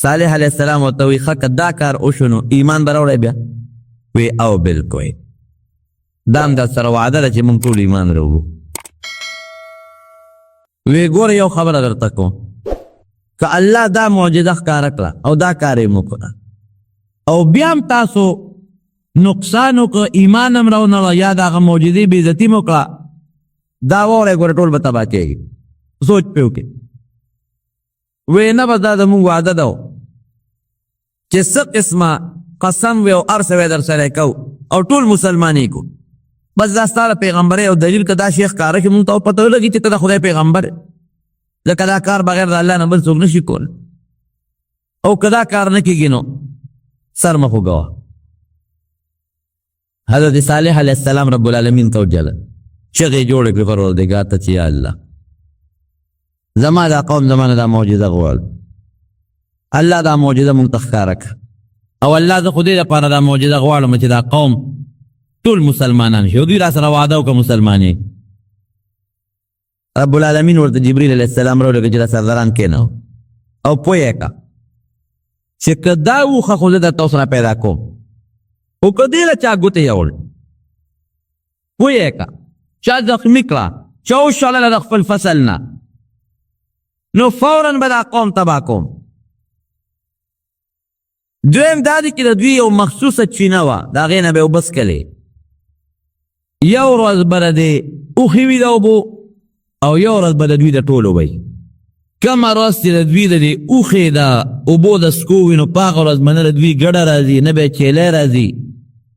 صالح علیہ السلام ورته وی ښه که دا کار وشو نو ایمان به راوړی بیا؟ وی او بالکل دا هم در سره وعده ده چې موږ ټول ایمان راوړو. وی ګوره یو خبره درته کوم، که الله دا معجزه ښکاره کړه او دا کار یې وکړه او بیا هم تاسو نقصان وکړه، ایمان هم راونړه یا د هغه معجزې بېعزتي مو کړه، دا واورئ ګوره ټول به تباه کېږي. سوچ پې وکړئ. وی نه بس دا زموږ وعده ده چې څه قسمه قسم وی او هر څه وی در سره کوو او ټول مسلمانې کو، بس دا ستا د پیغمبرۍ او دلیل که دا شی ښکاره شي مونږ ته پته ولګي چې ته د خدای پیغمبر یې، ځکه دا کار بغیر د الله نه بل څوک نشي کولی، او که دا کار نه کېږي نو سر مه خوږوه. حضرت صالح علیه السلام رب العالمین ته وجله چغې جوړې کړې پروردګار ته چې یا الله زما دا قوم زما نه دا معجزه غواړي، الله دا معجزه مونږ ته ښکاره کړه، او الله زه خو دې دپاره دا معجزه غواړم چې دا قوم ټول مسلمانان شي او دوی را سره وعده وکړه مسلمانې. رب العالمین ورته جبریل علیه السلام راولېږه چې دا سرداران کېنو او پوه یې کړه چې که دا اوښه خو زه درته اوس نه پیدا کوم خو که دې له چا ګوتې یوړ پوه یې کړه چا زخمي کړه چا وشړله د خپل فصل نه نو فوراً به دا قوم تباه کوم. دویم دا دی چې د دوی یو مخصوصه چینه وه د هغې نه به یې اوبه څکلې، یو ورځ به د دې اوښې وي د اوبو او یو ورځ به د دوی د ټولو وی. کومه ورځ چې د دوی د دې اوښې د اوبو د څکو وي نو په هغه ورځ به نه د دوی ګډه راځي نه به یې چیلی راځي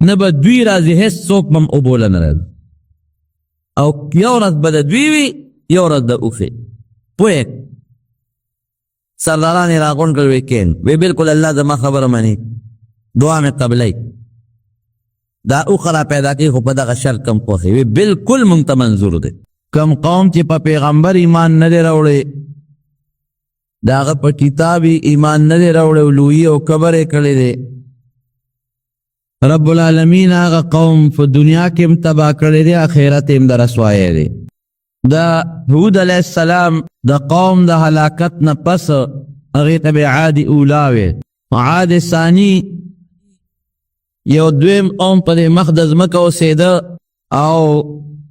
نه به دوی راځي، هېڅ څوک به هم اوبو له نه راځي، او یو ورځ به د دوی وي یو ورځ د اوښې. پوه سرداران یې راغونډ کړل، وی کین وی بالکل الله زما خبره مني، دعا مې قبلوي، دا اوښه را پیدا کوي خو په دغه شرط کم خوښوي. وی بالکل مونږ ته منظور دی. کم قوم چې په پیغمبر ایمان نه دی راوړی، د هغه په کتاب ایمان نه دی راوړی او لویي او کبر یې کړی دی، رب العالمین هغه قوم په دنیا کې هم تباه کړی دی، آخرت هم د رسوایۍ دی. د هود علیه السلام د قوم د هلاکت نه پس هغې ته به عاد اولا وی، عاد ثانی یو دویم قوم په دې مخ د ځمکه اوسېده او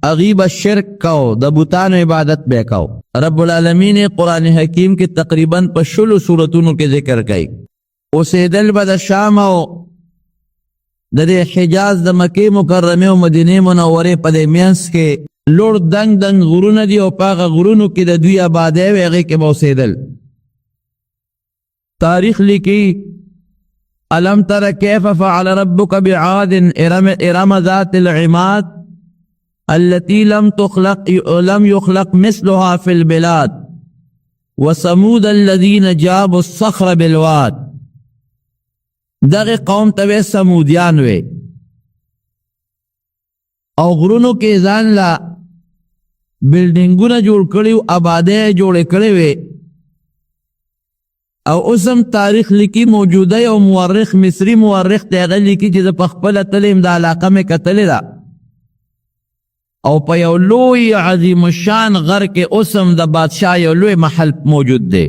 هغوی به شرک کو، د بوتانو عبادت به کو. رب العالمین قرآن حکیم کې تقریباً په 20 سورتونو کې ذکر کوي. اوسېدل به د شام او د دې حجاز د مکې مکرمې او مدینې منورې په دې منځ کې لوړ دنګ دنګ غرونه دي او په هغه غرونو کې د دوی آبادۍ وې، هغې کې به اوسېدل. تاریخ لیکي الم تر کیف فعل ربک بعاد ارم ذات العماد التي لم يخلق مثلها في البلاد وثمود الذين جابوا الصخر بالواد. دغه قوم ته سمودیان وې او غرونو کې ځان لا بلډینګونه جوړ کړي او آبادۍ جوړې کړې وې. او اوس هم تاریخ لیکي، موجوده یو مورخ مصري مورخ دی هغه لیکي چې زه پخپله تللی یم، دا علاقه مې کتلې ده او په یو لوی عظیم الشان غر کې اوس هم د بادشاه یو لوی محل موجود دی.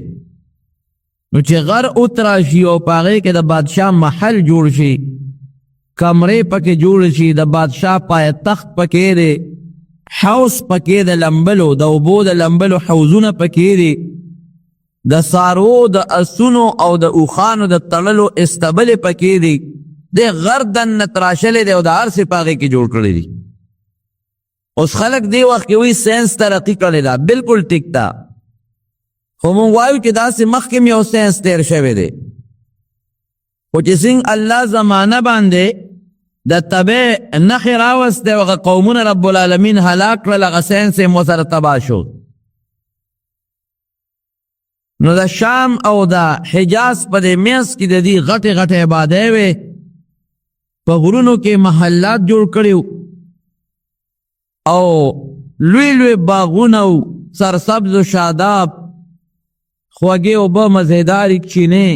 نو چې غر اتراشي او په هغې کې د بادشاه محل جوړ شي، کمرې پکې جوړ شي، د بادشاه پایتخت پکې دی، حوض پکې د لمبلو د اوبو د لمبلو حوضونه پکې دي، د سارو د اسونو او د اوښانو د تړلو استبلې پکې دي، د غر دننه تراشلی دی او د هر څه په هغې کې جوړ کړی دي. اوس خلک دې وخت کې وایي ساینس ترقي کړې ده، بالکل ټیک ده، خو موږ وایو چې داسې مخکې م یو ساینس تیر شوی دی، خو چې څنګه الله زمانه باندې د تبع نښې راوستې او هغه قومونه رب العالمین هلاک کړل، هغه ساینس یې ورسره تباه شو. نو د شام او د حجاز په دې منځ کې د دې غټې غټې آبادۍ وې، په غرونو کې محلات جوړ کړي او لوی لوی باغونه او سرسبز و شاداب، خوږې اوبه، مزېدارې چینې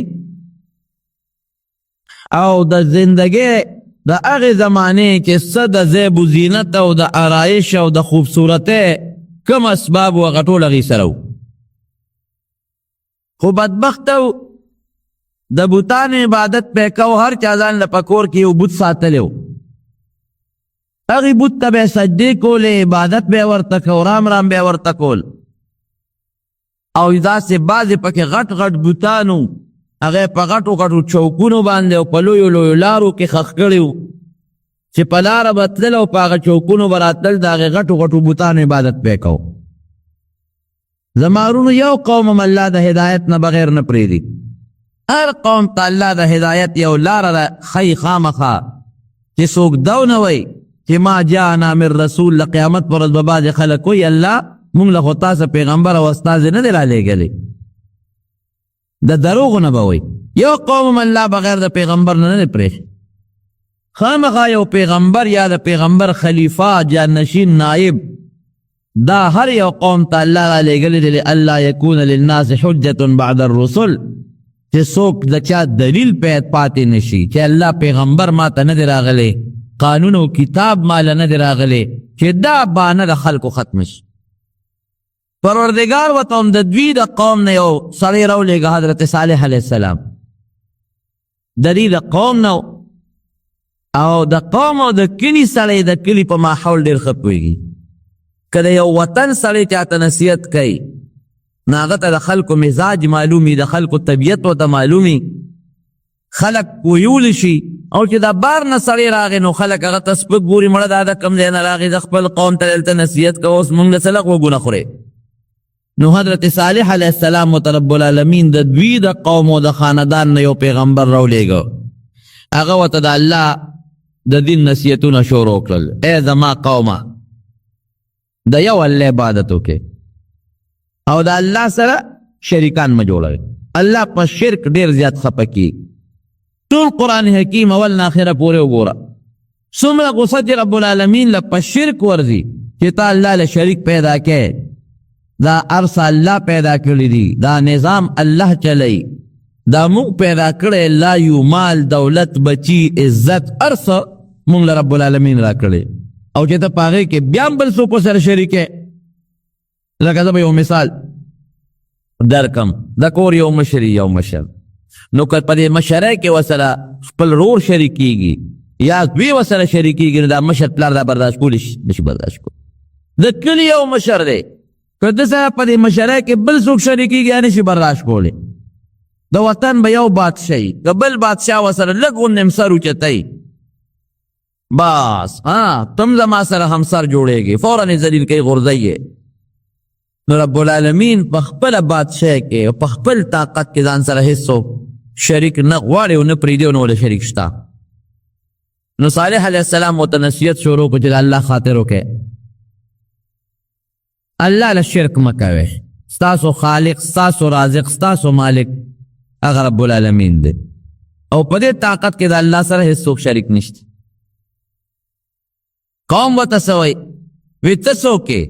او د زندګۍ د هغې زمانې چې څه د زیب و زینت او د آرایش او د خوبصورتۍ کوم اسباب و هغه ټول هغې سره و. خو بدبخته و د بوتان عبادت پہ کو هر چا ځان له پکور کې یو بت ساتلی و هغې بت ته به یې سجدې کولې عبادت به یې ورته کو رام رام به یې ورته کول او داسې بعضې پکې غټ غټ بوتان و هغه په غټو غټو چوکونو باندې او په لویو لویو لارو کې ښخ کړي وو چې په لاره به تلل او په هغه چوکونو به راتلل د هغې غټو غټو بوتانو عبادت به یې کو زما ورونو یو قوم هم الله د هدایت نه بغیر نه پرېږدي هر قوم ته الله د هدایت یو لاره ښیي خامخا چې څوک دا ونه وایي چې ما جاءنا من رسول د قیامت پر ورځ به بعضې خلک وایي الله مونږ له خو تاسو پیغمبر او استازی نه دی رالیږلی د دروغو نه به وایي یو قوم هم الله بغیر د پیغمبر نه دی پرېښی خامخا یو پیغمبر یا د پیغمبر خلیفه جانشین نائب دا هر یو قوم ته الله رالیږلی دی الله یکون للناس حجة بعد الرسل چې څوک د چا دلیل پاتې نشي چې الله پیغمبر ما ته نه دی راغلی قانون او کتاب ماله نه دی راغلی چې دا بانه د خلکو ختم شي پروردگار ورته هم د دوی د قوم نه یو سړی راولېږه حضرت صالح علیه السلام د دې د قوم نه او د قوم او د کلي سړی د کلي په ماحول ډېر ښه پوهېږي که د یو وطن سړی چاته نصیحت کوي نو هغه ته د خلکو مزاج معلومي د خلکو طبیعت ورته معلومي خلک پوهیولی شي او چې د بار نه سړی راغی نو خلک هغه ته سپک ګوري مړه دا د کوم ځای نه راغی د خپل قوم ته دلته نصیحت کوه اوس مونږ له څه لږ غوږونه خورې نو حضرت صالح علیه السلام ورته رب العالمین د دوی د قوم او د خاندان نه یو پیغمبر راولېږه هغه ورته د الله د دین نصیحتونه شروع کړل ای زما قومه د یو الله عبادت وکړئ او د الله سره شریکان مه جوړوئ الله په شرک ډېر زیات خفه کېږي ټول قرآن حکیم اول نه اخره پورې وګوره څومره غصه چې رب العالمین له په شرک ورځي چې تا الله له شریک پیدا کې دا ارس الله پیدا کړي دي دا نظام الله چلی دا موږ پیدا کړی الله یو مال دولت بچی عزت ارس موږ له رب العالمین را کړی او چې ته په هغې کې بیا هم بل څوک سره شریک لکه زه به یو مثال درکم د کور یو مشر نو که په دې مشرۍ کې ورسره خپل رور شریکېږي یا دوی ورسره شریکېږي نو دا مشر پلار دا برداشت کولی نشي برداشت کولی د کلي یو مشر دی که ده سره په دې مشرۍ کې بل څوک شریکېږي یا نشي برداشت کولی د وطن به یو بادشاهي که بل بادشاه ورسره لږ غوندې سر اوچتوي بس تم زما سره همسر جوړېږي فوراً یې ذلیل کوي غورځوي نو رب العالمین په خپله بادشاهۍ کې او په خپل طاقت کې ځان سره هېڅ شریک نه غواړي او نه پرېږدي او نه ورله شریک شته نو صالح علیه السلام ورته نصیحت شروع کړو چې د الله خاطر وکړئ الله له شرک مه کوئ ستاسو خالق ستاسو رازق ستاسو مالک هغه رب العالمین دی او په دې طاقت کې د الله سره هېڅ څوک شریک نشته قوم ورته څه وایي وایي ته څوک یې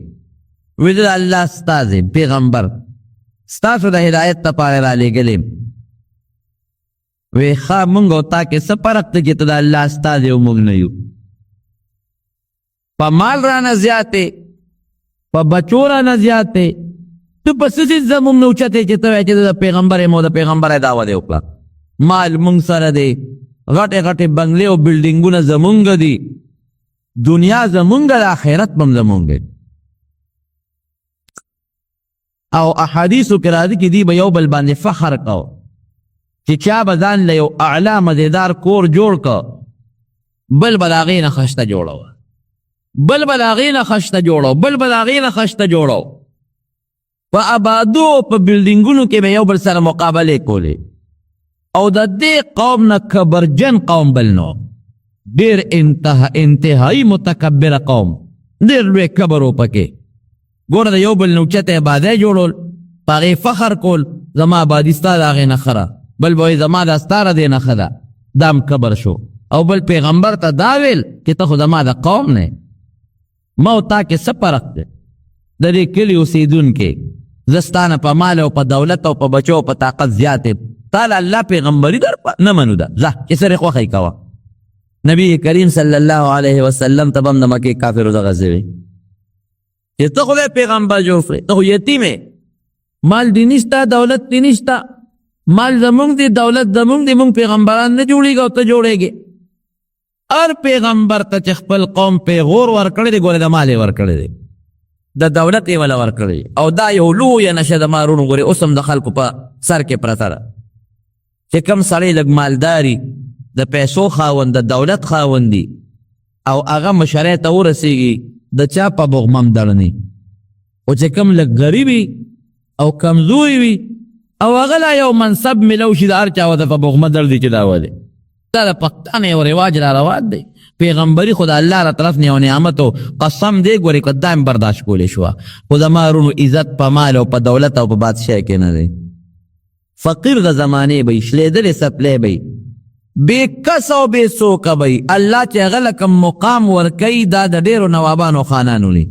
وی د الله استازی پیغمبر ستاسو د هدایت لپاره رالیږلی وی ښه موږ او تا کې څه فرق دی چې ته د الله استازی او موږ نه یو په مال رانه زیاتې په بچو رانه زیاتې ته په څه څیز زموږ نه اوچتې چې ته وایې چې د پیغمبر یم او د پیغمبر دعوه دې وکړه مال موږ سره دی غټې غټې بنګلې او بلډینګونه زمونږ دي دنیا زمونږ د آخرت به هم زمونږ دی او احادیثو کې راځي چې دوی به یو بل باندې فخر کو چې چا به ځان له یو اعلی مزیدار کور جوړ که بل به د هغې نه خشته جوړوه بل به د هغې نه خشته جوړو بل به د هغې نه خشته جوړو په آبادو په بلډینګونو کې به یو بل سره مقابلې کولې او د دې قوم نه کبرجن قوم بل نو ډېر انتهایی متکبره قوم ډېر لوی کبر و پکې ګوره د یو بل نه اوچته آبادۍ جوړول په هغې فخر کول زما آبادي ستا د هغې نښه ده بل به وایي زما دا ستا د دې نښه ده دا هم کبر شو او بل پیغمبر ته دا ویل چې ته خو زما د قوم نه ما او تا کې څه فرق دی د دې کلي اوسېدونکې زه ستا نه په مال او په دولت او په بچو او په طاقت زیات یم تا له الله پیغمبري در نه منو ده ځه چې سرې خوښه یې کوه نبی کریم صلی الله علیه وسلم ته به هم د مکې کافرو دغه څه وي چې ته خدای پیغمبر جوړ کړې ته خو یتیم یې مال دې نشته دولت دې نشته مال زمونږ دی، دولت زمونږ دی، مونږ پیغمبران نه جوړیږي او ته جوړیږي. هر پیغمبر ته چې خپل قوم پیغور ورکړی دی، ګوره د مال یې ورکړی دی، د دولت یې وله ورکړی. او دا یو لویه نشه د مارونو ګورې اوس هم د خلکو په سر کې پرته ده چې کم سړی لږ مالداري، د پیسو خاوند، د دولت خاوند دی او هغه مشرۍ ته ورسېږي د چا په بغمم دړني. او چې کم لږ غریبي او کمزوري وي او هغه لا یو منصب ملو شي، د هر چا ورته په بغمه دړ دی چې دا ولې. دا د پښتانه یو رواج را روان دی. پیغمبري خو د الله را طرف نه یو نعمت او قسم دی، ګورې که دا هم برداشت کولی شوه، خو د مارونو عزت په مال او په دولت او په بادشاه کې نه دی. فقیر د زمانې به شلیدلې سپلی به بې کس او بې څوکه به الله چې هغه له کوم مقام ورکوي دا د ډېرو نوابانو خانانو دی.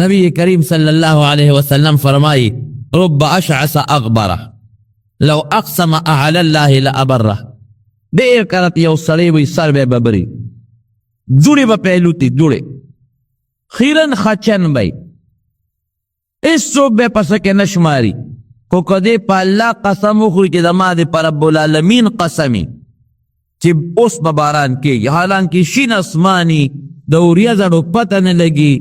نبی کریم صلی الله علیه وسلم فرمایي رب اشعث اغبره لو اقسم على الله لابره. ډېر کرت یو سړی وي سر به ببري، جوړې به پیلوتي، جوړې خیرن خچن به هېڅوک به پسه کې نه شماري. خو که دې په الله قسم وخوري چې زما د په رب العالمین قسمي چې اوس به باران کېږي، حالانکې شین اسماني د وریځو پته نه لګي،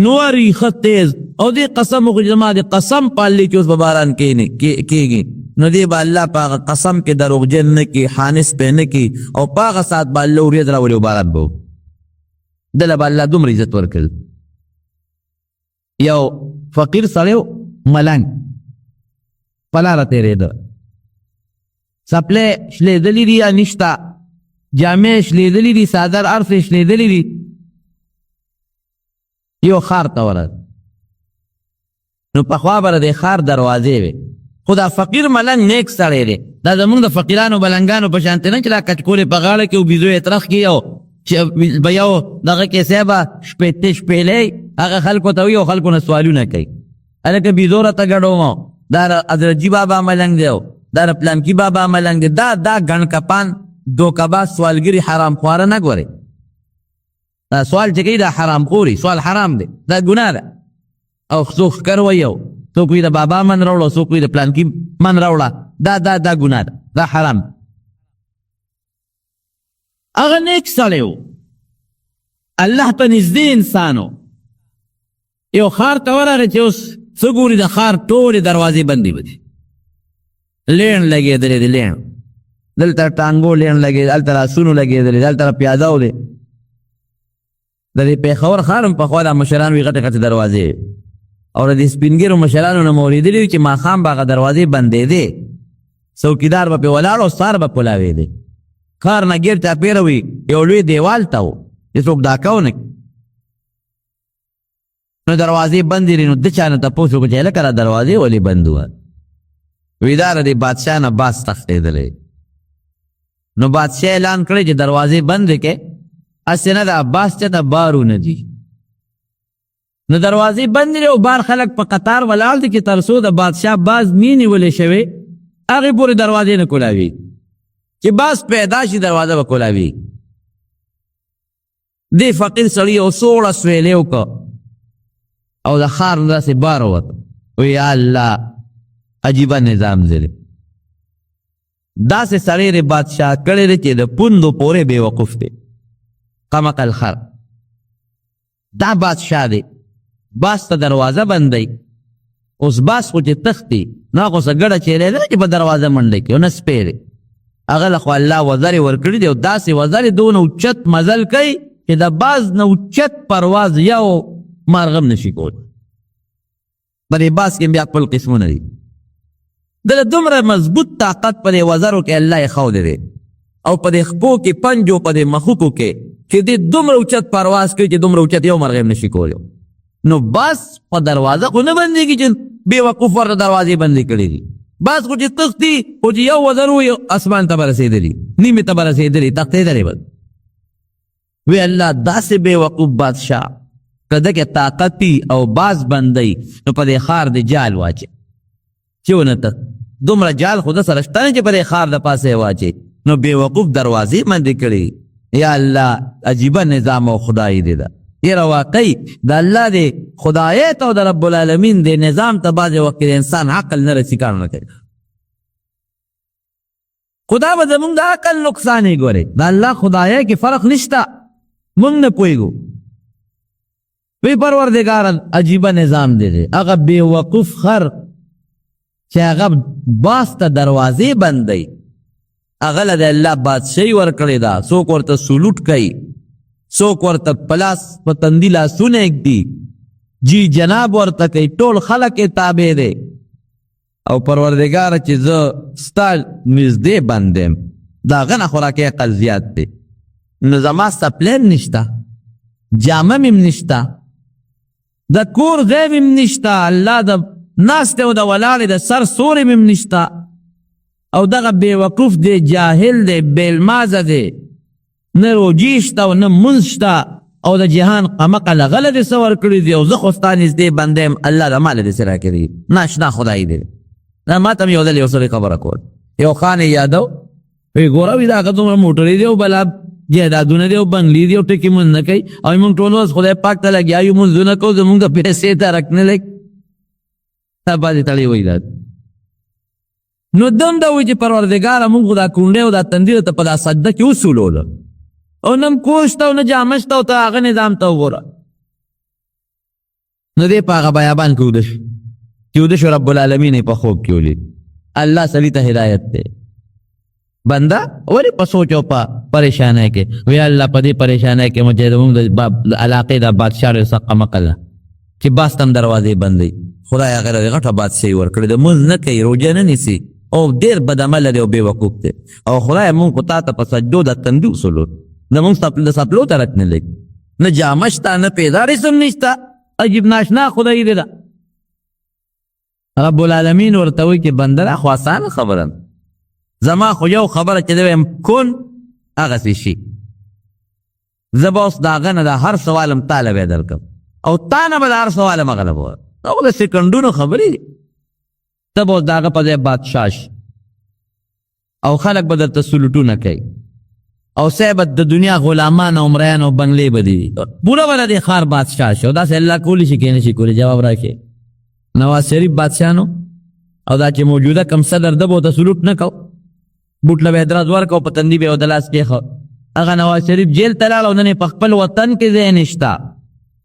نوري ښه تیز، او دې قسم وخوري چې زما د قسم پالي چې اوس به باران کېږي، نو دې به الله په هغه قسم کې دروغجن نه کړي، حانس پې نه کړي، او په هغه ساعت به الله وریځ راولي او باران به دله به الله دومره عزت ورکړي. یو فقیر سړی ملنګ په لاره تېرېده، څپلی شلېدلي دي یا نشته، جامې شلېدلي دي، څادر هر څه شلېدلي دي. یو ښار ته ورغی، نو پخوا به د ښار دروازې وې، خو دا فقیر ملنګ نیک سړی دی. دا زمونږ د فقیرانو بلنګانو په شانتې نه چې دا کچکولې په غاړه کې او بیزو یې ترخ کړي او چې به یو دغه کیسې به شپېتې شپېلې هغه خلکو ته وي او خلکو نه سوالونه کوي. هلکه بیزو راته ګډوم، دا د حضرتجي بابا ملنګ دی او دا د پلانکي بابا ملنګ دی. دا ګڼ کپان دوکباز سوالګري حرام خواره نه ګورې. دا سوال چې کوي دا حرام خوري، سوال حرام دی، دا ګناه ده. او څوک ښکر وایي او څوک وایي د بابا من راوړه، څوک وایي د پلانکي من راوړه، دا ګناه ده، دا حرام ده. هغه نیک سړی و، الله ته نږدې انسان و. یو ښار ته ورغی چې اوس څه ګوري، د ښار ټولې دروازې بندې به دي، لین لګېدلی دی، لین دلته ټانګو لین لګېدلی، هلته لاسونو لګېدلی، دلته پیاده و دی. د دې پېښور ښار هم پخوا دا مشران وي غټې غټې دروازې، او د دې سپین ږیرو مشرانو نه مو اورېدلي وي چې ماښام به هغه دروازې بندېدې، څوکیدار به پرې ولاړ او سار به کولاوېدې. ښار نه ګیر چاپېره وي یو لوی دیوال ته و چې څوک ډاکه ونه کړي، نو دروازې بندې وې. نو د چا نه تپوس وکړو چې هلکه دا دروازې ولې بند وه؟ وایي دا د بادشاه نه باز تښتېدلی. نو بادشاه اعلان کړی چې دروازې بندې کړې، هسې نه د عباس چاته بارونه دي. نو دروازې بندې دي او بار خلک په قطار ولاړ دي چې تر څو د بادشاه باز نه نیولې شوې هغې پورې دروازې نه کولاوي، چې باز پیدا شي دروازه به کولاوي. دې فقیر سړي یو سوړه سویلې وکړه او د ښار نه داسې بار ووته. وی یا الله عجیبه نظام دی، داسې سړی د بادشاه کړی دی چې د پوندو پورې بې وقوف دی. قمقل خر دا بادشاه دی، باز ته دروازه بندوي. اوس باز خو چې تښتي نو هغه څه ګډه چیرې ده چې په دروازه منډی کوي، نه سپی دی. هغه له خو الله وزرې ورکړي دي او داسې وزرې دونه اوچت مزل کوي چې د باز نه اوچت پرواز یو مارغه هم نشي کولی. په دې باز کې بیا خپل قسمونه دي. دله دومره مضبوط طاقت په دې وزرو کې الله یې ښودی دی او په دې خپو کې پنجو په دې مخوکو کې چې دې دومره اوچت پرواز کوي چې دومره اوچت یو مرغه هم نشي کولی. نو باز په دروازه خو نه بندېږي چې بې وقوف ورته دروازې بندې کړي دي. باز خو چې تښتي خو چې یو وزر وي اسمان ته به رسېدلي، نیمې ته به رسېدلي، تښتېدلی به. وی الله داسې بې وقوف بادشاه که ده کې طاقت وي او باز بندوي نو په دې ښار د جال واچي چې ونه تښت. دومره جال خو ده سره شته نه چې په دې ښار د پاسه یې واچي، نو بې وقوف دروازې بندې کړي. یا الله عجیبه نظام او خدای دی ده. یره واقعي د الله د خدایت او د رب العالمین د نظام ته بعضې وخت کې د انسان عقل نه رسي کار نه کوي. خدا به زمونږ د عقل نقصانې ګورې د الله خدایه کې فرق نشته مونږ نه پوهېږو وی پروردگار عجیبه نظام دی هغه بېوقوف خر چې هغه باز ته دروازې بندوي هغه له د الله بادشاهي ورکړې ده څوک ورته سلوټ کوي څوک ورته پلاس په تندي لاسونه ږدي جی جناب ورته کوي ټول خلک یې تابع دی او پروردگار چې زه ستا نږدې بند یم د هغه نه خوراکي عقل زیات دی نو زما سپلین نشته جامه مې نشته د کور ځای مې نشته الله د ناستې او د ولاړې د سر سورې مې نشته او دغه بېوقوف دی جاهل دی بېلمازه دی نه روجي شته او نه مونځ شته او د جهان قمقل غله دې څه ورکړي دي او زه خو ستا نږدې بنده یم الله د ما له دې څه راکړي ناشنا خدای دی دا ما ته مې یو ځل یو سړی خبره کول یو خان یې یادو وی ګوره وي دا هغه دومره موټرې دی او بلا جایدادونه دی او بنګلې دی او ټکي مونځ نه کوي او موږ ټول اوس خدای پاک ته لګیا یو مونځونه کوو زمونږ پیسې ته رکنه لګ تا باندې تړی وایي دا نو دم دا وایي چې پروردګاره موږ خو دا کونډې او دا تندي ته په دا سجده کې وسولوله او نه کور شته او نه جامه شته او ته هغه نظام ته وګوره نو دی په هغه بیابان کې وده شو چې وده شو رب العالمین یې په خوب کې ولید الله سړي ته هدایت دی بنده ولې په سوچ او په پریشانۍ کې وی الله په دې پریشانۍ کې مجھے زموږ د علاقې د بادشاه ډېر سخت قمقل ده چې باز ته هم دروازې بندوي خدای هغه له غټه بادشاهي ورکړې ده مونځ نه کوي روژه نه نیسي او ډېر بدعمله دی او بېوقوف دی او خدای مونږ خو تا ته په سجدو د تندي وسولو زمونږ د سپلو ته رک نه لګي نه جامه شته نه پیدا رسم نشته عجیب ناشنا خدای دی ده رب العالمین ورته وایي چې بنده را خو اسانه خبره زما خو یو خبره چې دی وایم کن هغسې شي زه به اوس د هغه نه د هر سوالم تاله به درکړم او تا نه به د هر سوالم هغه نه به هغه د سکنډونو خبرې دي ته به اوس د هغه په ځای بادشاه شي او خلک به درته سلوټونه کوي او صاحب د دنیا غلامان او مریان او بنګلې به دي پوره به د دې ښار بادشاه شي او داسې الله کولی شي که نه شي کولی جواب راکړي نواز شریف بادشاه نو او دا چې موجوده کم صدر ده به ورته سلوټ نه کو بوټله به یې درز ورکړه او په تندي به یې د لاس کېښه هغه نواز شریف جیل ته لاړ او نن یې په خپل وطن کې ځای نشته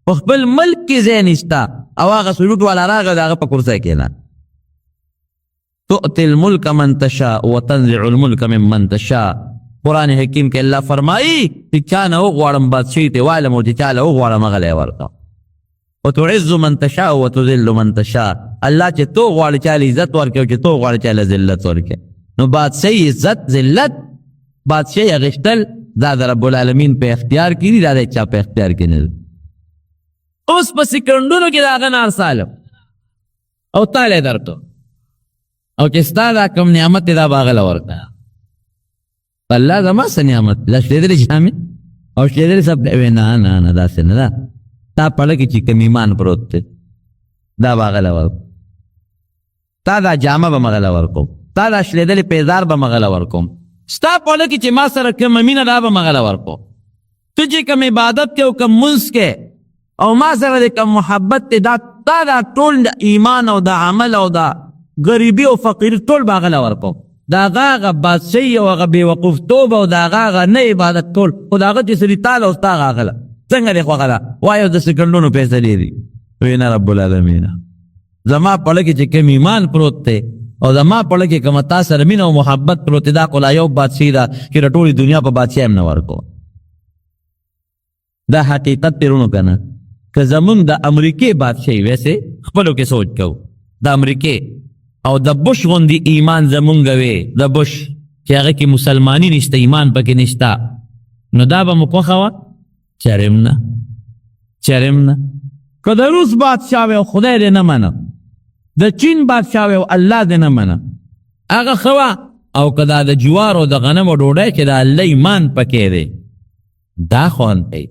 په خپل ملک کې ځای نشته او هغه سلوټ والا راغی د هغه په کرسی کېنه تؤتي الملک من تشاء وتنزع الملک ممن تشاء قرآن حکیم کې الله فرمایي چې چا نه وغواړم بادشاهي ته والم او چې چا له وغواړم هغه له یې ورکړه وتعز من تشاء وتذل من تشاء الله چې تو غواړي چا له عزت ورکړي او چې تو غواړي چا له ذلت ورکړي نو بادشاهي عزت ذلت بادشاهي اخیستل دا د رب العالمین په اختیار کې دي دا د چا په اختیار کې نه اوس په سکندونو کې د هغه نه ارسالم او تا له درکړو او چې ستا دا کوم نعمت دی دا به هغه له ورکړه الله زما څه نعمت لا شلېدلې جامې او شلېدلې سب وی نه نه نه داسې نه ده تا پړه کې چې کوم ایمان پروت دی دا به هغه له ورکړو تا دا جامه به مغه له ورکوم تا دا شلېدلې پیزار به مغه له ورکوم ستا پړه کې چې ما سره کومه مینه دا به مغه له ورکوم ته چې کوم عبادت کې او کوم منځ کې او ما سره د کوم محبت دی دا تا دا ټول د ایمان او د عمل او د غریبي او فقیر ټول به هغه له ورکوم د هغه هغه بادشاهي او هغه بېوقوفتوب او د هغه هغه نه عبادت ټول خو د هغه چې سړي تاله او ستا هغه له څنګه دی خوښه ده وایو د سکنډونو پیسې دي وی نه رب العالمین زما پړه کې چې کوم ایمان پروت دی او زما پړه کې کومه تا سره مینه او محبت پروت دی دا خو لا یو بادشاهي ده چې د ټولې دنیا په بادشاهي هم نه ورکوم دا حقیقت تیرونو که نه که زمونږ د امریکې بادشاهي ویسې خپلو کې سوچ کوو د امریکې او د بش غوندې ایمان زمونږ وې د بش چې هغه کې مسلماني نشته ایمان پکې نشته نو دا به مو خوښه وه چرم نه چرم نه که د روس بادشاه وی او خدای دې نه منه د چین بادشاه وی او الله دې نه منه هغه ښه وه او که دا د جوار او د غنمو ډوډۍ کې د الله ایمان پکې دی دا خوند کوي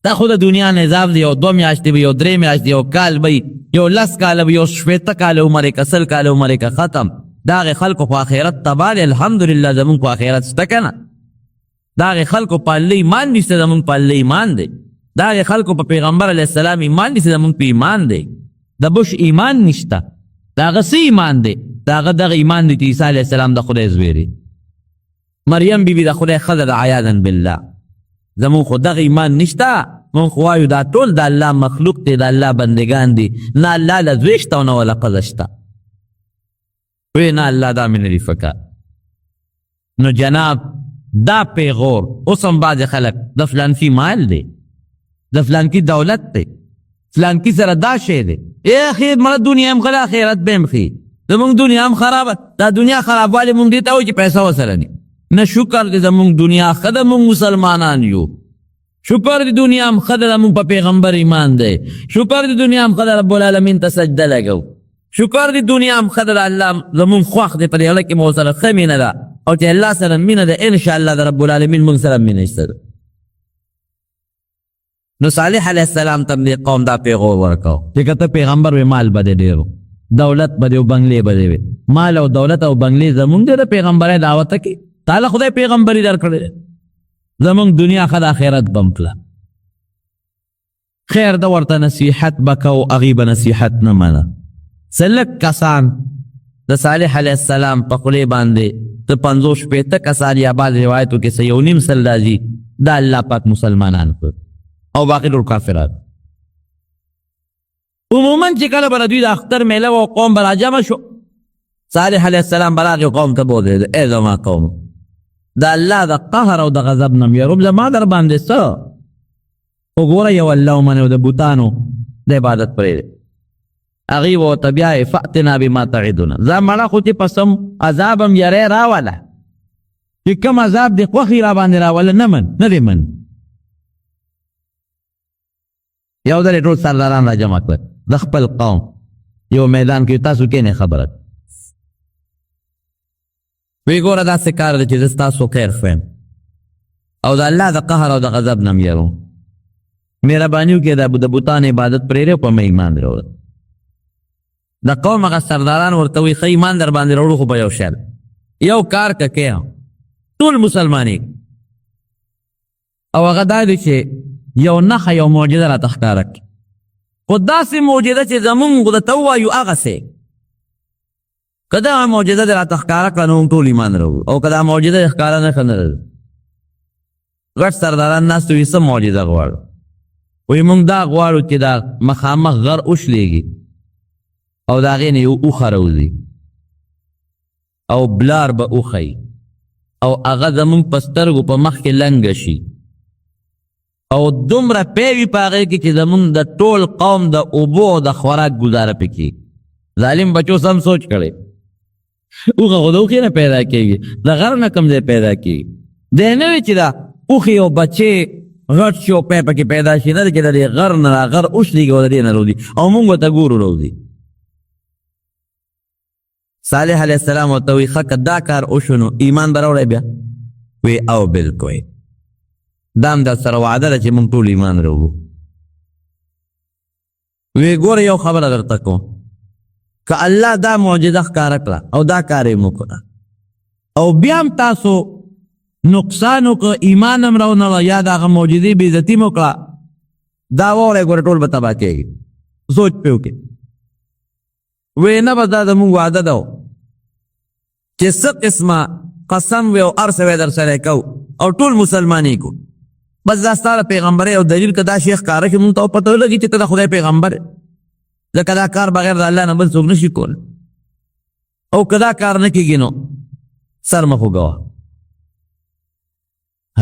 دا خو د دنیا نظام دی یو 2 میاشتې به یو 3 میاشتې یو کال به یو 10 کاله به یو 15 کاله عمر یې که 10 کاله عمر یې که ختم د هغې خلکو خو آخرت تباه دی الحمدلله زمونږ خو آخرت شته که نه د هغې خلکو په الله ایمان نشته زمونږ په الله ایمان دی د هغې خلکو په پیغمبر علیه السلام ایمان نشته زمونږ په ایمان دی د بش ایمان نشته د هغه څه ایمان دی د هغه دغه ایمان دی چې عیسی علیه السلام د خدای زوی دی مریم بی بی د خدای ښځه ده عیاذا بالله. زمون خو دغه ایمان نشته، مونږ خو وایو دا ټول د الله مخلوق دی، د الله بندگان دي، نه الله له زوی شته او نه وله ښځه شته. وی نه الله دا مې نه دي فکر. نو جناب دا پیغور اوس هم بعضې خلک د فلانکي مال دی، د فلانکي دولت دی، فلانکي سره دا شی دی. ای اخي مړه دنیا هم ښه ده آخرت به هم ښي. زمونږ دنیا هم خرابه، دا دنیا خرابوالی مونږ دې ته وایو چې پیسه ورسره ني. نه شکر دی زمونږ دنیا ښه ده، مونږ مسلمانان یو. شکر دی دنیا هم ښه ده، مونږ په پیغمبر ایمان دی. شکر دی دنیا هم ښه ده، رب العالمین ته سجده لګو. شکر دی دنیا هم ښه ده، د الله زمونږ خوښ دی، په دې غله کې مو سره ښه مینه ده، او چې الله سره مینه ده انشاءالله د رب العالمین مونږ سره مینه شته ده. نو صالح علیه السلام ته دې قوم دا پیغور ورکاو چې که ته پیغمبر وې مال به دې ډېر دولت به دې او بنګلې به دې وې. مال او دولت او بنګلې زمونږ دی، د پیغمبرۍ دعوت کې تعالی خدای پیغمبري درکړې ده. زمونږ دنیا ښه د آخرت به هم کړه. خیر ده ورته نصیحت به کوو، هغوی به نصیحت نه منه. څه لږ کسان د صالح علیه السلام په خولې باندې ته 50-50 کسان یا بعض روایتو کې څه 1.5 سل راځي، دا الله پاک مسلمانان کړ او باقي ټول کافران. عموما چې کله به د دوی د اختر میله و قوم به راجمع شو، صالح علیه السلام به راغی قوم ته بولېده ای زما قوم د الله د قهر او د غضب نه م یروم، زما در باندې څه خو ګوره یو الله ومنئ او د بوتانو د عبادت پرېږدئ. هغوی به ورته بیا فأتنا بما تعدنا، زه مړه خو چې پسم عذاب هم یری راوله، چې کوم عذاب دې خوښي را باندې راوله نه دې من. یو ځل یې ټول سرداران را جمع کړل د خپل قوم یو میدان کې، تاسو کښېنئ خبره. وی ګوره داسې کار دی چې زه ستاسو خیر خوایم او د الله د قهر او د غضب نه م یروم. مهرباني وکړئ د بوتانو عبادت پرېږدئ او په مې ایمان راوړئ. د قوم هغه سرداران ورته وایي ښه ایمان در باندې راوړو، خو په یو شی یو کار که کې ټول مسلمانې، او هغه دا دی چې یو نښه یو معجزه راته ښکاره کړي، خو داسې معجزه چې زمونږ درته ووایو هغسې. که دغه معجزه دې راته ښکاره کړه نو موږ ټول ایمان راوړو، او که دا معجزه دې ښکاره نه کړه نه راځو. غټ سرداران ناست وي څه معجزه غواړو؟ وایي موږ دا غواړو چې دا مخامخ غر وشلېږي او د هغې نه یو اوښه راوځي او بلار به اوښی او هغه زمونږ په سترګو په مخ کې لنګه شي او دومره پیوي په هغې کې چې زمونږ د ټول قوم د اوبو او د خوراک ګزاره پې کېږي. ظالم بچو سم سوچ کړی، اوښه خو د اوښې نه پیدا کېږي، د غر نه کوم ځای پیدا کېږي. دی نه وي چې دا اوښې او بچې غټ شي او پی پکې پیدا شي، نه دی چې د دې غر نه را غر اوښلېږي او د دې نه روځي او مونږ ورته ګورو روځي. صالح علیه السلام ورته وایي ښه که دا کار وشو نو ایمان به راوړی بیا؟ وی او بلکل دا هم در سره وعده ده چې مونږ ټول ایمان راوړو. وی ګوره یو خبره درته کوم، که الله دا معجزه ښکاره کړه او دا کار یې وکړه او بیا هم تاسو نقصان وکړه، ایمان هم راونه یا د هغه معجزې بېعزتي مو کړه، دا واورئ ګوره ټول به تباه کېږي. سوچ پې وکړئ. وی نه بس دا زمونږ وعده ده چې څه قسمه قسم وی او هر څه وی در سره کوو او ټول مسلمانې کو، بس دا ستا د پیغمبرۍ او دلیل که دا شی ښکاره شي مونږ ته پته ولګي چې ته د خدای پیغمبر یې، ځکه دا کار بغیر د الله نه بل څوک نشي کولی، او که دا کار نه کېږي نو سر مه خوږوه.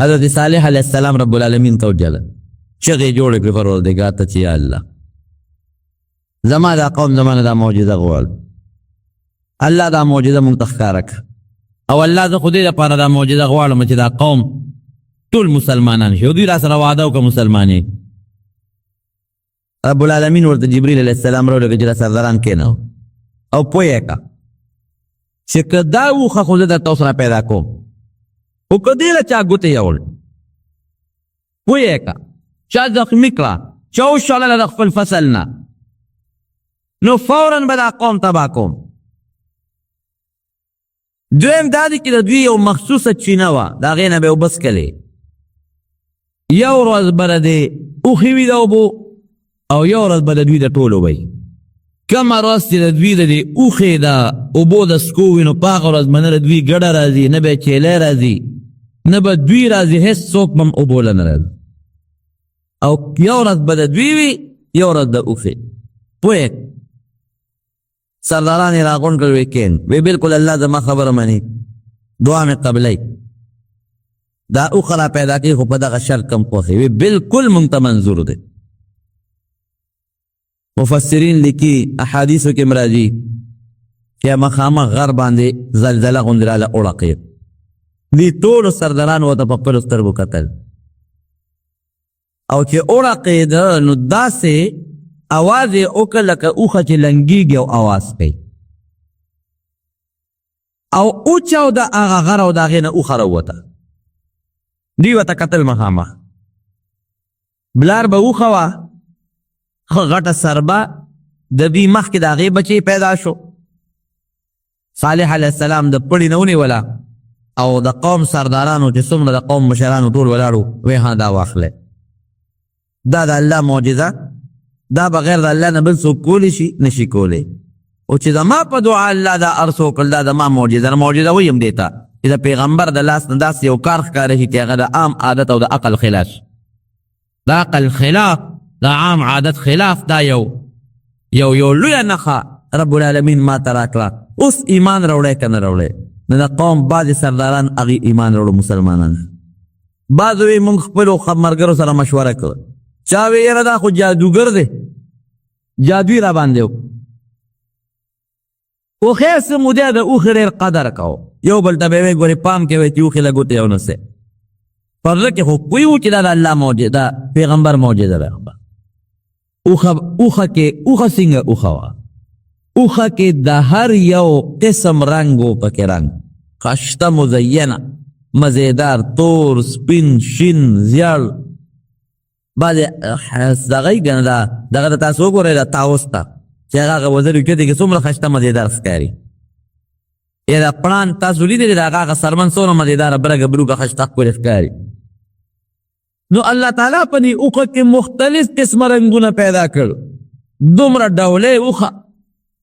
حضرت صالح علیه السلام رب العالمین ته وجله چغې جوړې کړې پروردګار ته چې یا الله زما دا قوم زما نه دا معجزه غواړي، الله دا معجزه مونږ ته ښکاره کړه، او الله زه خو دې دپاره دا معجزه غواړم چې دا قوم ټول مسلمانان شي او دوی را سره وعده وکړه مسلمانې. رب العالمین ورته جبریل علیه السلام راولېږه چې دا سرداران کېنو او پوه یې کړه چې که دا اوښه خو زه درته اوس را پیدا کوم، خو که دې له چا ګوتې یوړې پوه یې کړه چا زخمي کړه چا وشړله د خپل فصل نه، نو فوراً به دا قوم تباه کوم. دویم دا دی چې د دوی یو مخصوصه چینه وه، د هغې نه به یې اوبه څکلې، یو ورځ به د دې اوښې وي د اوبو او یو ورځ به د دوی د ټولو وی. کومه ورځ چې د دوی د دې اوښې د اوبو د څکو وي نو په هغه ورځ به نه د دوی ګډه راځي نه به یې چیلی راځي نه به دوی راځي هېڅ څوک به هم اوبو له نه راځي او یو ورځ به د دوی وي یو ورځ د اوښې پوهې سرداران یې راغونډ کړل وی کین وی بلکل الله زما خبره مني دعا مې قبلوي دا اوښه را پیدا کوي خو په دغه شرط کم خوښوي وی بلکل مونږ ته منظور دی مفسرین لیکي احادیثو کې راځي چې مخامخ غر باندې زلزله غوندې راله وړقېد دې ټولو سردارانو ورته په خپلو سترګو کتل او چې وړقېده نو داسې اواز یې وکړ لکه اوښه چې لنګېږي او اواز کوي او اوچاوده هغه غر او د هغې نه اوښه راووته دوی ورته کتل مخامخ بلار به اوښه وه ښه غټه سربه د دوی مخکې د هغې بچی پیدا شو صالح علیه السلام د پړي نه ونیوله او د قوم سردارانو چې څومره د قوم مشرانو ټول ولاړو وی ها دا واخلی دا د الله معجزه دا بغیر د الله نه بل څوک کولی شي نشي کولی او چې زما په دعا الله دا هر څه وکړل دا زما معجزه معجزه ویم دې ته چې د پیغمبر د لاس نه داسې یو کار ښکاره شي چې هغه د عام عادت او د عقل خلاف د عقل خلاف د عام عادت خلاف دا یو لویه نښه رب العالمین ما ته راکړه اوس ایمان راوړی که نه راوړی نو د قوم بعضې سرداران هغې ایمان راوړو مسلمانان بعضو یې مونږ خپلو ملګرو سره مشوره کړه چا وی یاره دا خو جادوګر دی جادوی را باندې و اوښې څه موده د اوښې ډېر قدر کوو یو بل ته به یې ګورې پام کوئ چې اوښې له ګوتې ونیسئ پر زړه کې خو پوه و چې دا د الله معجزه ده پیغمبر معجزه ده اوښه کې اوښه څنګه اوښه وه اوښه کې د هر یو قسم رنګ و پکې رنګ ښایسته مزینه مزیدار تور سپین شین زیړ بعضې دغه یې که نه دغه د تاسو وګورئ د طاووس ته چې هغه وزر اوچتې کې څومره ښایسته مزیدار ښکاري یا د پړانګ تاسو لیدلې د هغه سرمن څومره مزیداره برګه بروګه ښایسته ښکلې ښکاري نو الله تعالی په دې اوښه کې مختلف قسمه رنګونه پیدا کړ دومره ډولې اوښه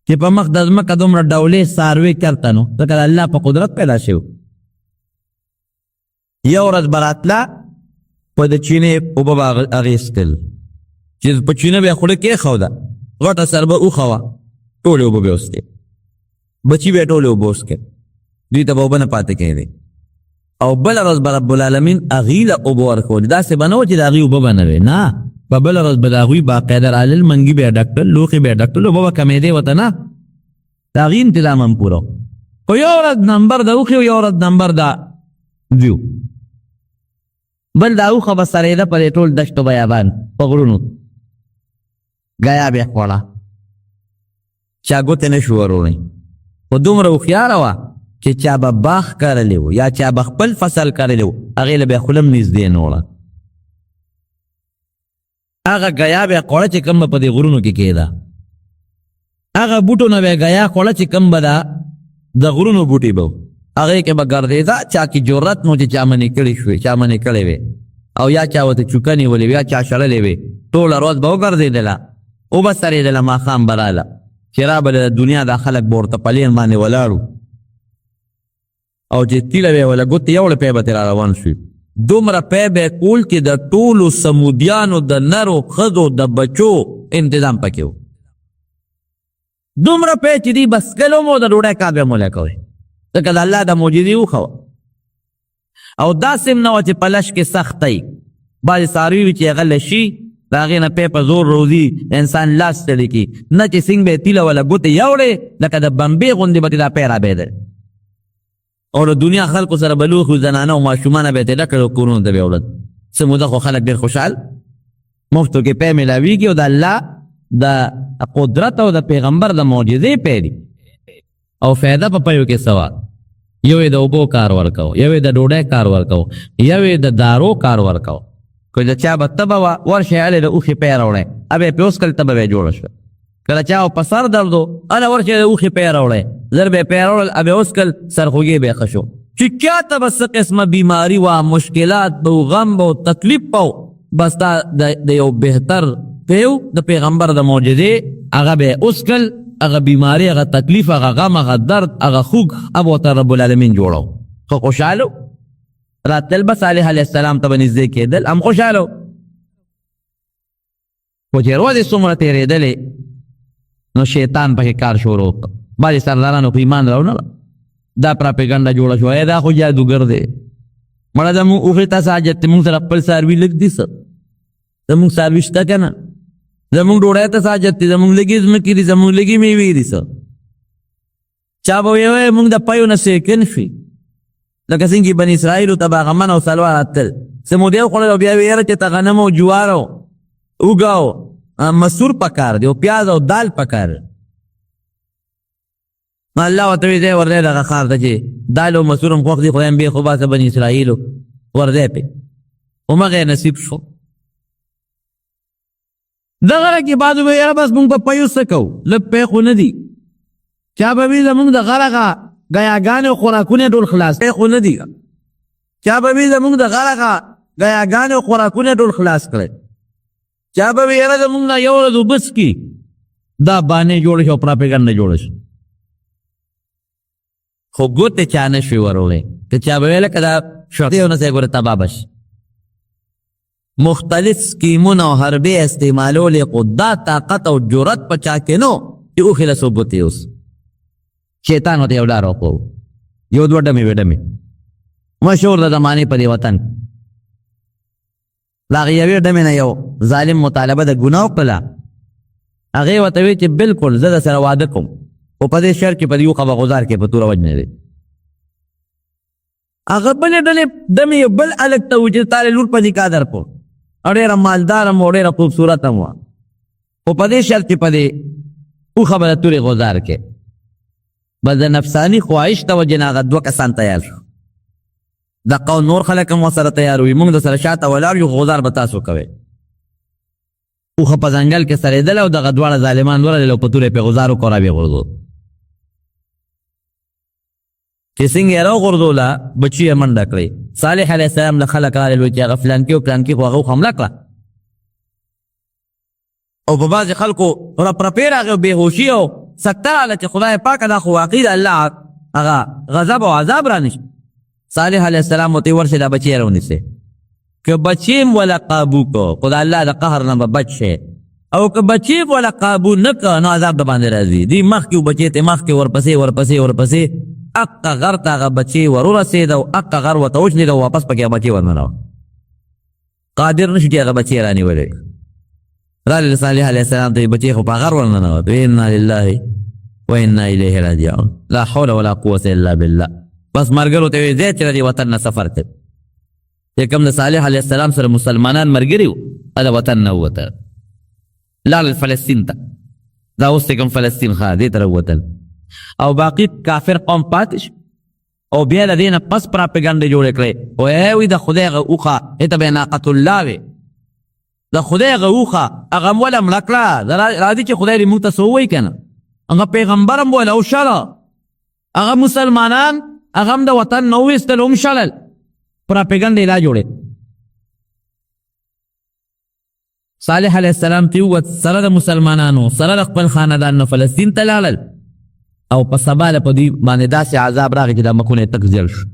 چې په مخ د ځمکه دومره ډولې څاروي کرته نو ځکه د الله په قدرت پیدا شوي یو ورځ به راتله په د چینې اوبه به اخیستل چې په چینه به یې خوله کېښوده غټه سربه اوښه وه ټولې اوبه به یې وڅښې بچي به یې ټولې اوبه وڅښې دوی ته به اوبه نه پاتې کېدې او بله ورځ به رب العالمین هغوی له اوبه ورکولې داسې به نه وه چې د هغوی اوبه به نه وې نه په بله ورځ به د هغوی باقاعده رالل منګي به یې ډک کړل لوښې به یې ډک کړل اوبه به کمېدې ورته نه د هغوی انتظام هم پوره خو یو ورځ نمبر د اوښې یو ورځ نمبر د دوی بل دا اوښه به سرېده په دې ټول دشتو بیابان په غرونو ګیا به یې خوړه چا ګوتې نه شو وروړی خو دومره هوښیاره وه چې چا به باغ کرلی و یا چا به خپل فصل کرلی و هغې له به یې خوله هم نږدې نه وړه هغه ګیا به یې خوړه چې کوم به په دې غرونو کې کېده هغه بوټو نه به یې ګیا خوړه چې کوم به د غرونو بوټي به هغې کې به ګرځېده چا کې جرت نو چې چا منې کړې شوې چا منې کړې وې او یا چا ورته چوکه نیولې وې یا چا شړلې وې ټوله ورځ به وګرځېدله اوبه سرېدله ماښام به راله چې رابله د دنیا دا خلک به ورته پلین باندې ولاړو او چې تیله به یې وله ګوتې یوړې پی به ترې را روان شوي دومره پی به یې کول چې د ټولو سمودیانو د نرو ښځو د بچو انتظام پکې و دومره پی چې دوی بس کلو مو د ډوډۍ کار به یې مولی کوئ ځکه د الله د معجزې اوښه وه او داسې هم نه وه چې په لش کې سختی بعضې څاروي وي چې هغه لشي د هغې نه پی په زور روزي انسان لاس ستړي کي نه چې څنګ به یې تیله وله ګوتې یوړې لکه د بمبې غوندې به دا پی رابېدل او د دنیا خلکو سره به لوښي زنانه او ماشومانه به یې تېده کړل کورونو ته به یې وړل څه موده خو خلک ډېر خوشحال مفتو کې پی میلاویږي او د الله د قدرت او د پیغمبر د معجزې پی دي او فایده په پیو کې سوا یو یې د اوبو کار ورکو یو یې د ډوډۍ کار ورکو یو یې د دارو کار ورکو که د چا به تبه وه ورشئ هلې د اوښې پی راوړی ابه یې پې وڅکل تبه به یې جوړه شوه که د چا په سر درد و هله ورشئ د اوښې پی راوړی زر به یې پی راوړل ابه یې وڅکل سرخوږې به یې ښه شو چې چا ته به څه قسمه بیماري وه مشکلات به و غم به و تکلیف به و بس دا د یو بهتر پیو د پیغمبر د معجزې هغه به یې وڅکل هغه بیماری هغه تکلیف هغه غم هغه درد هغه خوږ اب ورته رب العالمین جوړو خو خوشحاله راتل به صالح علیه السلام ته به نږدې کېدل هم خوشحاله و خو چې ورځې څومره تېرېدلې نو شیطان پکې کار شروع کړ بعضې سردارانو په ایمان راونه دا پراپیګنډه جوړه شوه دا خو جادوګر دی مړه زمونږ اوښې ته څه حاجت دی مونږ سره خپل څاروي لږ دي څه زمونږ څاروي شته که نه زمونږ ډوډۍ ته څه حاجت دی زمونږ لږې ځمکې دي زمونږ لږې میوې دي څه چا به ویې مونږ د پیو نه سیکن شي لکه څنګه بني اسرائیلو ته به هغه من او سلوا راتل څه مودې وخوړل او بیا ویې یاره چې ته غنم او جوار او اوږه او مسور پکار دی او پیاز او دال پکار الله ورته ویې دی ورځی دغه ښار ته چې دال او مسور هم خوښ دي خو هم بې خو باسه بني اسرائیلو ورځی پې همغه یې نصیب شو دغه کې بعضو به یاره بس مونږ په پیو څه کوو لږ پی خو نه دي چا به وي زمونږ د غرغه ګیاګانې او خوراکونه ټول خلاص پی خو نه دي چا به وي زمونږ د غرغه ګیاګانې او خوراکونه ټول خلاص کړی چا به وي یاره زمونږ نه یو ورځ اوبه څکي دا بانې جوړه شي او پراپیګنډه جوړه شي خو ګوتې چا نه شوي وروړی که چا به ویله که دا شرطي او نسۍ ګوره تباه به شي مختلف سکیمونه او حربې استعمالولې خو دا طاقت او جرأت په چا کې نو چې اوښې له څو ګوتې اوس شیطان ورته یو لار وښوو یو دوه ډمې وې ډمې مشهور د زمانې په دې وطن د هغې یوې ډمې نه یو ظالم مطالبه د ګناه وکړله هغې ورته وی چې بلکل زه در سره واده کوم خو په دې شرط چې په دې یو خبه غزار کې په توره وجنې دی هغه بلې ډلې دمې یو بل هلک ته و چې تا له لور په نکاح درکړو او ډېره مالدار هم و ډېره خوبصورت هم وه خو په دې شرط چې په دې اوښه به د تورې غزار کې بس د نفساني خواهش د وجې نه هغه دوه کسان تیار شو دقه نور خلک هم ورسره تیار وي موږ د سره شاته ولاړ یو غزار به تاسو کوئ اوښه په ځنګل کې سرېدله او دغه دواړه ظالمان ورغلل او په تورې پې غزار وکړو را ویې غورځول چې څنګه یې راوغورځوله بچي یې منډه کړې صالح علیه السلام له خلک راغلل وایي چې هغه فلانکي او پلانکي خو هغه حمله کړه او په بعضې خلکو رپرپې راغی او بېهوشي او سکته راغله چې خدای پاکه دا خو واقعي د الله هغه غضب او عذاب رانشي صالح علیه السلام ورته یې ورشئ دا بچی یې راونیسئ که بچی م وله قابو کو خو د الله د قهر نه به بچ شئ او که بچی وله قابو نه که نو عذاب د باندې راځي دوی مخکې بچی ته مخکې ورپسې ورپسې ورپسې اقا غر ته هغه بچی ورورسېد او اقا غر ورته وشلېد او واپس پکې بچی ورننوت قادر نه شو چې هغه بچی یې رانیولی راغلل صالح علیه السلام ته بچی خو په غر ورننوت انا لله و انا الیه راجعون لا حول ولا قوة الا بالله بس ملګرو ته یې ځای چې د دې وطن نه سفر کوي چې کوم د صالح علیه السلام سره مسلمانان ملګري وو د وطن نه ووتل لاړل فلسطین ته دا اوس چې کوم فلسطین ښه دې ته راووتل او باقي کافر قوم پاتې شو او بیا له دې نه پس پراپیګنډې جوړې کړې وایي د خدای هغه اوښه هې ته به یې ناقة الله وې د خدای هغه اوښه هغه م وله مړه کړه راځي چې خدای دې موږ ته څه ووایي که نه هغه پیغمبر هم ویله وشله هغه مسلمانان هغه هم د وطن نه وویستل هم شلل پراپیګنډې لا جوړې صالح علیه السلام ته ووت سره د مسلمانانو سره د خپل خاندان نه فلسطین ته لاړل او په سبا له په دوی باندې داسې عذاب راغی چې دا مخونه یې تک زیړ شو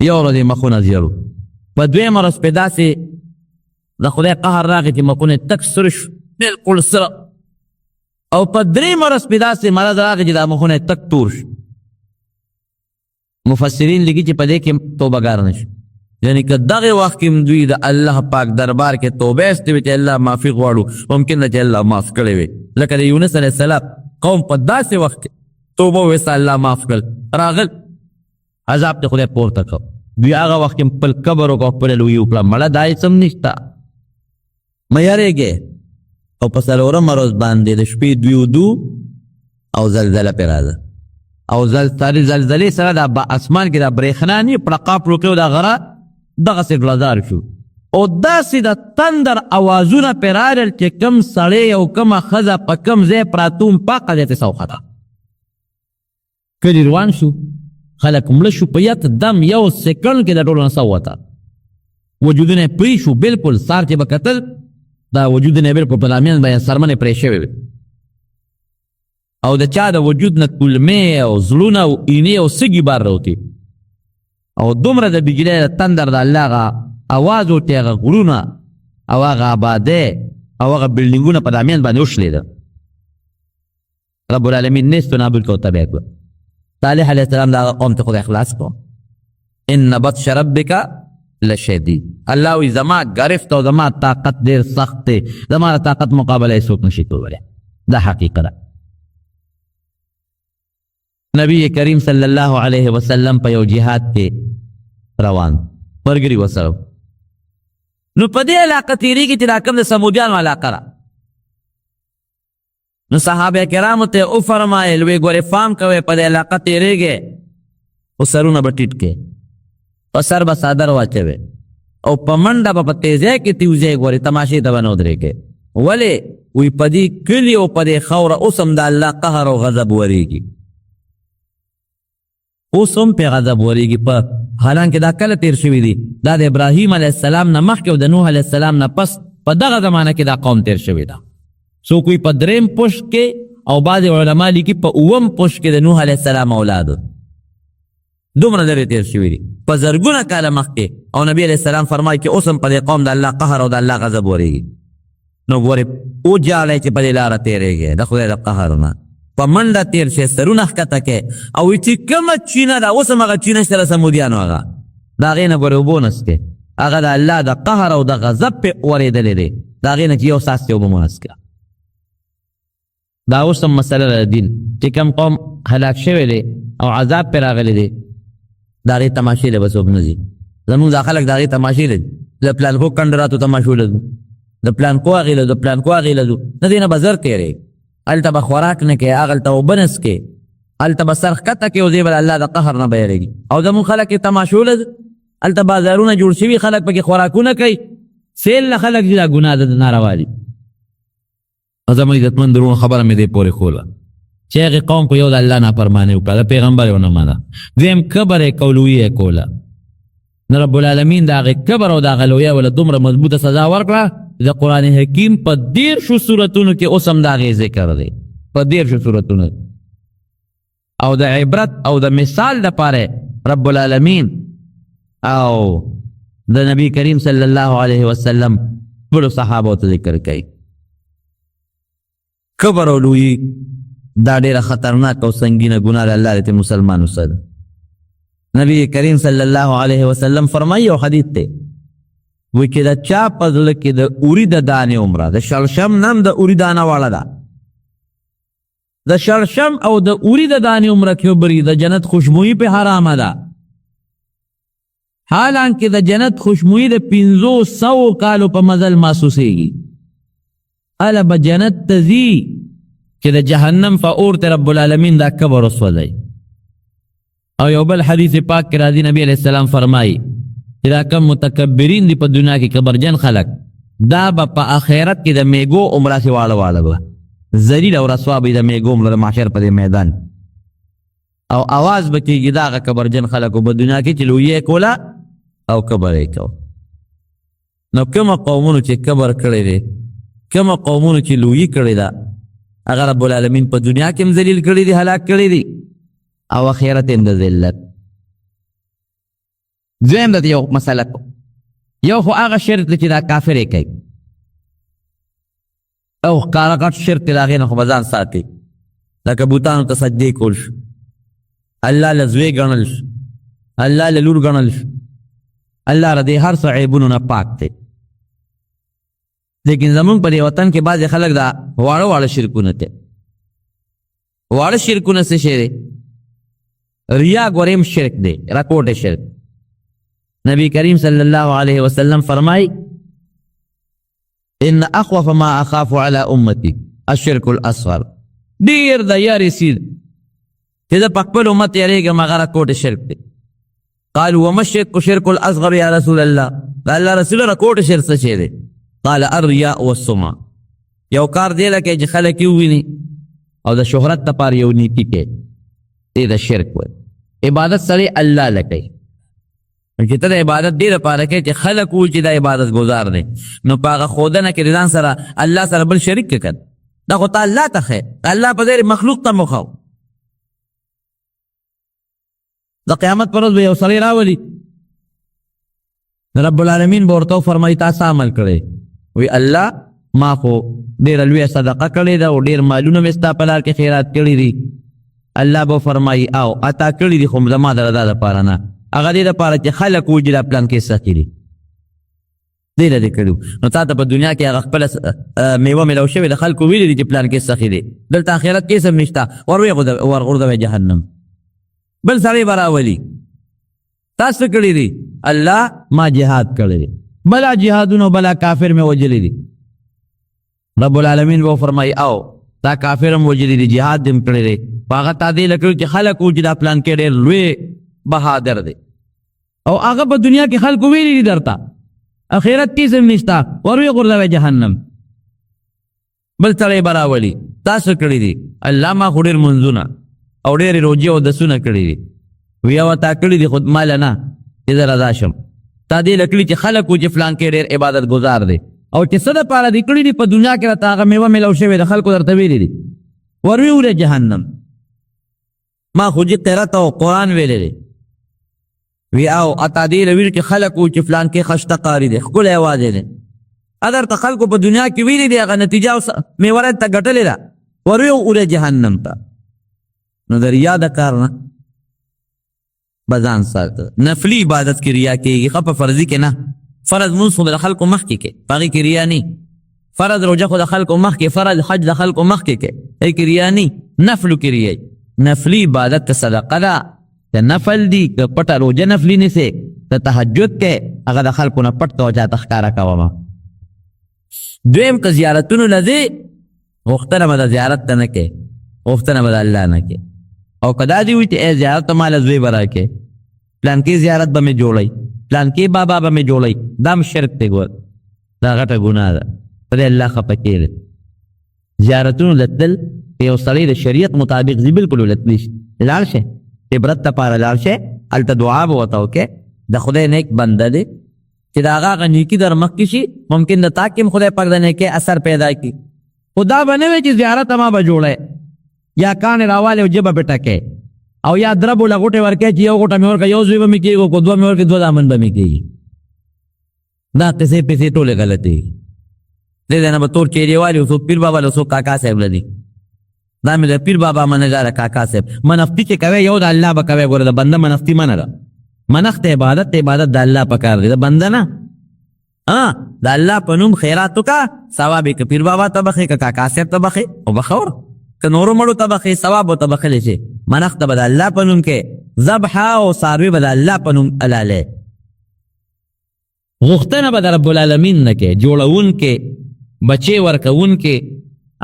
یو ورځ یې مخونه زیړ و په دویمه ورځ پې داسې د خدای قهر راغی چې مخونه یې تک سره شو بلکل سره او په درېیمه ورځ پې داسې مرض راغی چې دا مخونه یې تک تور شو مفسرین لیکي چې په دې کې توبهګار نه شو یعنی که دغه وخت کې دوی د الله پاک دربار کې توبه ایستې وي چې الله معافي غواړو ممکن ده چې الله معاف کړی وي لکه د یونس علیه السلام قوم په داسې وخت کې توبه وویسته الله معاف کړل راغل عذاب ته خدای پورته کړ دوی هغه وخت کې خپل قبر وکړو خپله لویي وکړه مړه دا هېڅ هم نشته مه یارېږې او په څلورمه ورځ باندې د شپې دوی ودو او زلزله پرې راځه او زلزلې سره دا اسمان کې دا برېښنا نه پړقا پړوقې او دا غره دغسې ګلزار شو او داسې د تندر اوازونه پرې راغلل چې کم سړی او کمه ښځه په کم ځای پراته وم پاکه ځای ته سوخته کلي روان شو خلک مړه شو په یک دم یو سیکنډ کې د ټولو نه سوته وجودونه یې پرې شو بلکل سار چې به کتل دا وجودونه یې بلکل په دامیان به یې سرمنې پرې شوې وې او د چا د وجود نه کلمې او زړونه او اینې او سږي بار راوتې او دومره د بجلی د تندر د الله غا اواز وټی هغه غرونه او هغه آباده او هغه بلډینګونه په دامیان باندې وشلېده. رب العالمین نیست و نابود کو تبع کړه. صالح علیه السلام دا قوم ته خدای خلاص کو. ان بطش ربک لشدید. الله وی زما گرفت او زما طاقت ډیر سخت دی، زما طاقت مقابله هیڅوک نشي کولی. دا حقیقت ده. نبی کریم صلی الله علیه وسلم په یو جهاد کې روان پرګری وسره نو په دې علاقه تیریږي چې دا کوم د سمودیانو علاقه ده. نو صحابه کرامو ته او فرمایل وی ګورې فام کوئ په دې علاقه تیریږي او سرونه به ټیټ کې په سر به څادر واچوي او په منډه به په تیزۍ کې تیوځئ ګورې تماشې ته به نه ودرېږئ. ولې وی په دې کلي او په دې خاوره اوس هم د الله قهر او غضب ورېږي، اوس هم پې غضب ورېږي. په حالانکې دا کله تیر شوي دي، دا د ابراهیم علیه السلام نه مخکې او د نوح علیه السلام نه پس په دغه زمانه کې دا قوم تیر شوي ده. څوک وایي په دریم پشت کې او بعضې علما لیکي په اووم پشت کې د نوح علیه السلام اولادو دومره لرې تیر شوي دي په زرګونه کاله مخکې. او نبی علیه السلام فرمایي چې اوس هم په دې قوم د الله قهر او د الله غضب ورېږي. نو ګورې وجاړئ چې په دې لاره تېرېږئ د خدای د قهر نه، په منډه تیر شئ، سرونه ښکته کړئ. او چې کومه چینه ده اوس هم هغه چینه شته د سمودیانو هغه د هغې نه ګورې اوبه ونڅکئ، هغه د الله د قهر او د غضب پې ورېدلی دی. د هغې نه چې یو څاڅکې اوبه مه ونڅکه. دا اوس هم مسله ده د دین چې کوم قوم هلاک شوی دی او عذاب پې راغلی دی، د هغې تماشې له به څوک نه ځي. زمونږ دا خلک د هغې تماشې له د پلانکو کنډراتو تماشو له ځو، د پلانکو هغې له ځو، د پلانکو هغې له ځو، د دې نه به زر تېرې هلته به خوراک نه کوې، هغلته اوبه نه څکې، هلته به سر ښکته کوې او دې به د الله د قهر نه به یېرېږي. او زمونږ خلک یې تماشو له ځو، هلته بازارونه جوړ شوي، خلک پکې خوراکونه کوي، سیل نه خلک ځي، دا ګناه ده، د ناروا دي. زموږ عزتمند درونه خبره مې دې پورې خوله چې هغې قوم خو یو د الله نافرماني وکړه، د پیغمبر یې ونه منه. دویم کبر یې کولویي یې کوله. نو رب العالمین د هغې کبر او د هغه لویه وله دومره مضبوطه سزا ورکړه د قرآن حکیم په 13 سورتونو کې اوس هم د هغې ذکر دی، په 13 سورتونو. او د عبرت او د مثال دپاره رب العالمین او د نبی کریم صلی الله علیه وسلم ټولو صحابو ته ذکر کوي. کبر او لویي دا ډېره خطرناک او سنګینه ګناه ده الله دې مسلمانو سره. نبی کریم صلی الله علیه وسلم فرمایي او حدیث دی وی چې د چا په زړه کې د اوري د دانې عمره، د شړشم نم د اوري دانه واړه ده، د شړشم او د اوري د دانې عمره کې وبري د جنت خوشبویي په حرامه ده. حالانکه د جنت خوشبویي د 500 کالو په مزل محسوسېږي. اله به جنت ته ځي چې د جهنم په اور ته رب العالمین دا کبر وسوځي. او یو بل حدیث پاک کې راځي نبی علیہ السلام فرمایي چې دا کم متکبرین دی په دنیا کې کبرجن خلک، دا به په آخرت کې د میګو عمره سې واړه واړه به ذلیل او رسوا به د میګو عمره د محشر په دې میدان. او اواز به کېږي د هغه کبرجن خلکو په دنیا کې چې لویې کوله او کبر یې کو. نو کومه قومونو چې کبر کړی دی، کومه قومونو چې لویي کړې ده، هغه رب العالمین په دنیا کې هم ذلیل کړي دي، هلاک کړي دي، او آخرت هم د ذلت. دویم د یو مسله کو، یو خو هغه شرک دی چې دا کافر یې کوي او ښکاره غټ شرک دی، د هغې نه خو به ځان ساتي. لکه بوتانو ته سجدې کول شو، الله له زوی ګڼل شو، الله له لور ګڼل شو، الله له دې هر څه عیبونو نه پاک دی. لیکن زمونږ په دې وطن کې بعضې خلک دا واړه واړه شرکونه کوي. واړه شرکونه څه شی دی؟ ریا ګوریم شرک دی، راکوټ شرک. نبی کریم صلی الله علیه وسلم فرمای ان اخوف ما اخاف على امتی الشرک الاصغر. ډیر د یارې سید چې زه په خپل امت یریږم هغه راکوټ شرک دی. قالوا وما الشرك شرك الاصغر یا رسول الله؟ الله رسول راکوټ شرک څه شی دی؟ قال الرياء والسمعه. یو کار دی لکه چې خلک یې وویني او د شهرت لپاره یو نیکي کوي، دې د شرک وایي. عبادت سړی الله له کوي، چې ته د عبادت دې لپاره کوي چې خلک ووایي چې دا عبادت ګزار دی، نو په هغه ښودنه کې د ځان سره الله سره بل شریک کړه. دا خو ته الله ته ښیې، الله په ځای مخلوق ته مه ښو. د قیامت پر ورځ به یو سړی راولي رب العالمین به ورته فرمایي تاسو عمل کړی وی الله ما خو ډېره لویه صدقه کړې ده او ډېر مالونه مې ستا په لار کې خیرات کړي دي الله به فرمایي او اتا کړي دي خو زما د رضا دپاره نه هغه دې دپاره چې خلک وجي دا پلان کې سخي دي دې له دې کړي نو تا ته په دنیا کې هغه خپله میوه میلاو شوې د خلکو ویلي دي چې پلان کې سخي دي دلته آخرت کې هم نشته ورغورځوئ جهنم بل سړی به راولي تاسو کړي دي الله ما جهاد کړی دی بلا جهادونو بلا کافر مې وجلی دي رب العالمین به فرمایي او تا کافر هم وجلی دي جهاد دې هم کړی دی په هغه تا دې لکړو چې خلک وجي دا پلان کې ډېر لوی بهادر دی او هغه په دنیا کې خلکو ویلي دي درته آخرت کې هم نشته ورغورځوئ جهنم بل سړی به راولي تاسو کړي دي الله ما خو ډېر منځونه او ډېرې روجې او دسونه کړي دي وی او تا کړي دي خود مال نه چې زه رضا شم تا دې لکړي چې خلک و چې فلان کې ډېر عبادت ګزار دی او چې څه دپاره دې کړي دي په دنیا کې راته هغه میوه میلاو شوې د خلکو درته ویلي دي وروړې جهنم ما خو چې قرات او قرآن ویلی دی وی او اتا دې لویل چې خلک و چې فلان کې خشته قاري دی ښکلی اواز دی درته خلکو په دنیا کې ویلي دي هغه نتیجه میوه ته ګټلې ده وروړې جهنم ته نو د ریا د کار نه بزان ساته نفلی عبادت کی ریا کیږي خو په فرضی کې نه فرض مونږ خو د خلکو مخکې کې باقي کې ریا نه فرض روزه خو د خلکو مخکې فرض حج د خلکو مخکې کې ای کې ریا نه نفل کې ریا نفلی عبادت ته صدقه ده د نفل دی که پټه روزه نفلی نه سي د تهجد کې هغه د خلکو نه پټ توجه تخکارا کوما دویم که زیارتونو لذي غوښتنه به د زیارت ته نه کې غوښتنه به د الله نه کې او کدا دی وی ته زیارت مال زوی برا کې پلان کې زیارت به مې جوړی پلان کې بابا به مې جوړی دام شرک ته ګور دا غټه ګناه ده پر الله خپه کېږي زیارتونو لتل یو سړی د شریعت مطابق دی بالکل لتلیش لاړ شه عبرت ته پاره لاړ شه الته دعا به وتاو کې د خدای نیک بنده دی چې دا هغه نیکی در مخ کې شي ممکن د تاکیم خدای پاک د نیکه اثر پیدا کی خدا بنوي چې زیارت ما به جوړه یا کان راواله جبه پټکه او یا دربو لغوټه ورکه چې یو غوټه مې ورکه یو زوی به مې کېږي کو دوه مې ورکه دوه دامن به مې کېږي دا قصې پسې ټوله غلطي دې نه به تور چیرې والی او پیر بابا له سو کاکا صاحب لدی دا مې د پیر بابا منګاره کاکا صاحب منفتی چې کوي یو د الله به کوي ګوره د بنده منفتی منه ده منښت عبادت د الله په کار دی د بنده نه د الله په نوم خیراتو کا ثواب کې پیر بابا ته بخې که کاکا صاحب ته بخې او بخور که نورو مړو ته بخې ثواب ته بخلی شي منښت به د الله په نوم کې ذبح او څاروي به د الله په نوم حلالی غوښتنه به د رب العالمین نه کې جوړونکې بچې ورکوونکې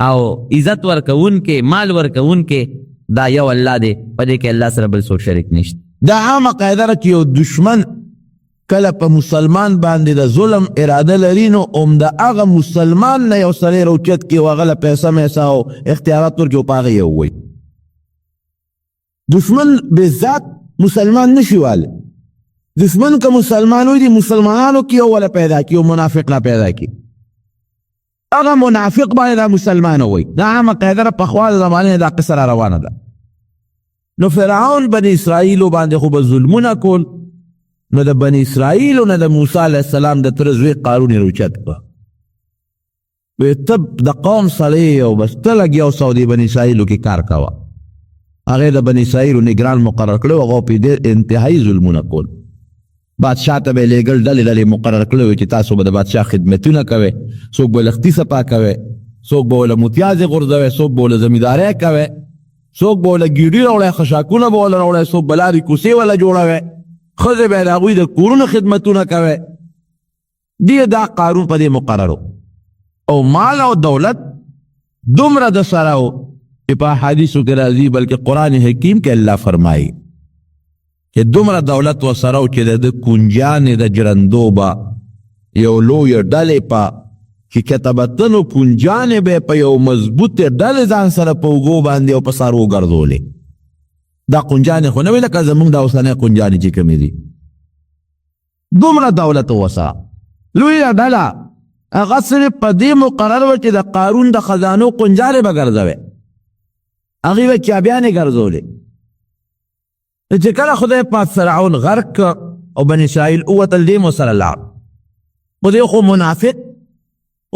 او عزت ورکوونکې مال ورکوونکې دا یو الله دی په دې کې الله سره بل څوک شریک نشته دا عامه قاعده ده چې یو دشمن کله په مسلمان باندې د ظلم اراده لري نو د هغه مسلمان نه یو سړی راوچت کړي او هغه له پیسه میسه او اختیارات ورکړي او په هغه یې ووایي دشمن بالذات مسلمان نشي والی دشمن که مسلمان وي د مسلمانانو کې یو ولا پیدا کړي او منافق لا پیدا کړي هغه منافق باندې دا مسلمان وي دا عامه قاعده ده پخوا د زمانې دا قصه را روانه ده نو فرعون بني اسرائیلو باندې خو به ظلمونه کول نو د بني اسرائیلو نه د موسی علیه السلام د تره زوی قارون یې راوچت کړه وی ته د قوم سړی او بس ته لګیا اوسه او د بني اسرائیلو کې کار کوه هغې د بني اسرائیلو نګران مقرر کړی هغه پې ډېر انتهایي ظلمونه کول بادشاه ته به یې لېږل ډلې ډلې مقرر کړی وي چې تاسو به د بادشاه خدمتونه کوئ څوک به لښتي صفا کوئ څوک به وله متیازې غورځوئ څوک به وله زمیندارۍ کوئ څوک به وله ګیډي راوړی خشاکونه به وله راوړی څوک به لارې کوڅې وله جوړوئ ښځې به یې د هغوی د کورونو خدمتونه کوئ دې دا قارون په دې مقرر او مال او دولت دومره د سره و چې په احادیثو کې راځي بلکې قرآن حکیم کې الله فرمایي چې دومره دولت ورسره و چې د کنجانې د جرندو به یو لویه ډلې په چې کتبتنو کنجانې به په یو مضبوطې ډلې ځان سره په اوږو باندې او په سر وګرځولې دا کنجانې خو نه وي لکه زموږ دا اوسنۍ کنجانې چې کومې دي دومره دولت وسه لویه ډله هغه صرف په دې مقرر وه چې د قارون د خزانو کنجانې به ګرځوې هغې به چابیانې ګرځولې چې کله خدای پاک فرعون غرق او بني اسرائیل اوتل دې مو سره لاړ خو دې خو منافق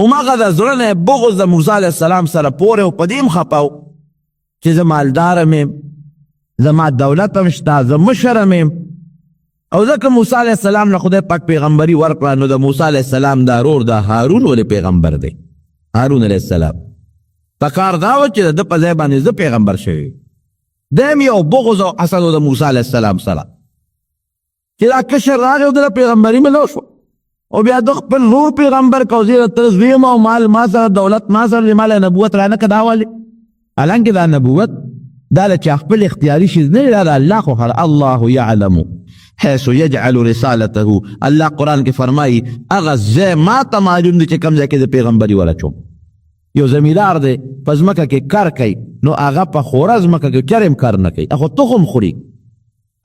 هماغه د زړه نه بغض د موسی علیه السلام سره پورې او په دې هم خپه و چې زه مالداره م یم زما دولت هم شته زه مشر م یم او ځکه موسی علیه السلام نه خدای پاک پیغمبري ورکړه نو د موسی علیه السلام دا ورور د هارون ولې پیغمبر دی هارون علیه السلام پکار دا و چې د ده په ځای باندې زه پیغمبر شوی دیم یو بغض او حسد د موسی علیه السلام سره چې دا کشر راغی او د پیغمبري ملو شو او بیا د خپل نور پیغمبر کو زیره تر زویم او مال ما سره دولت ما سره مال نبوت رانه کدا والی الانکه دا نبوت دا له خپل اختیاري شي نه دا الله خو الله يعلم حيث يجعل رسالته الله قرآن کې فرمایي هغه ځای ما ته معلوم دی چې کوم ځای کې د پیغمبري ولچوم یو زمیندار دی په ځمکه کې کار کوي نو هغه په خوره ځمکه کې چرم کار نه کوي هغه تخم خوري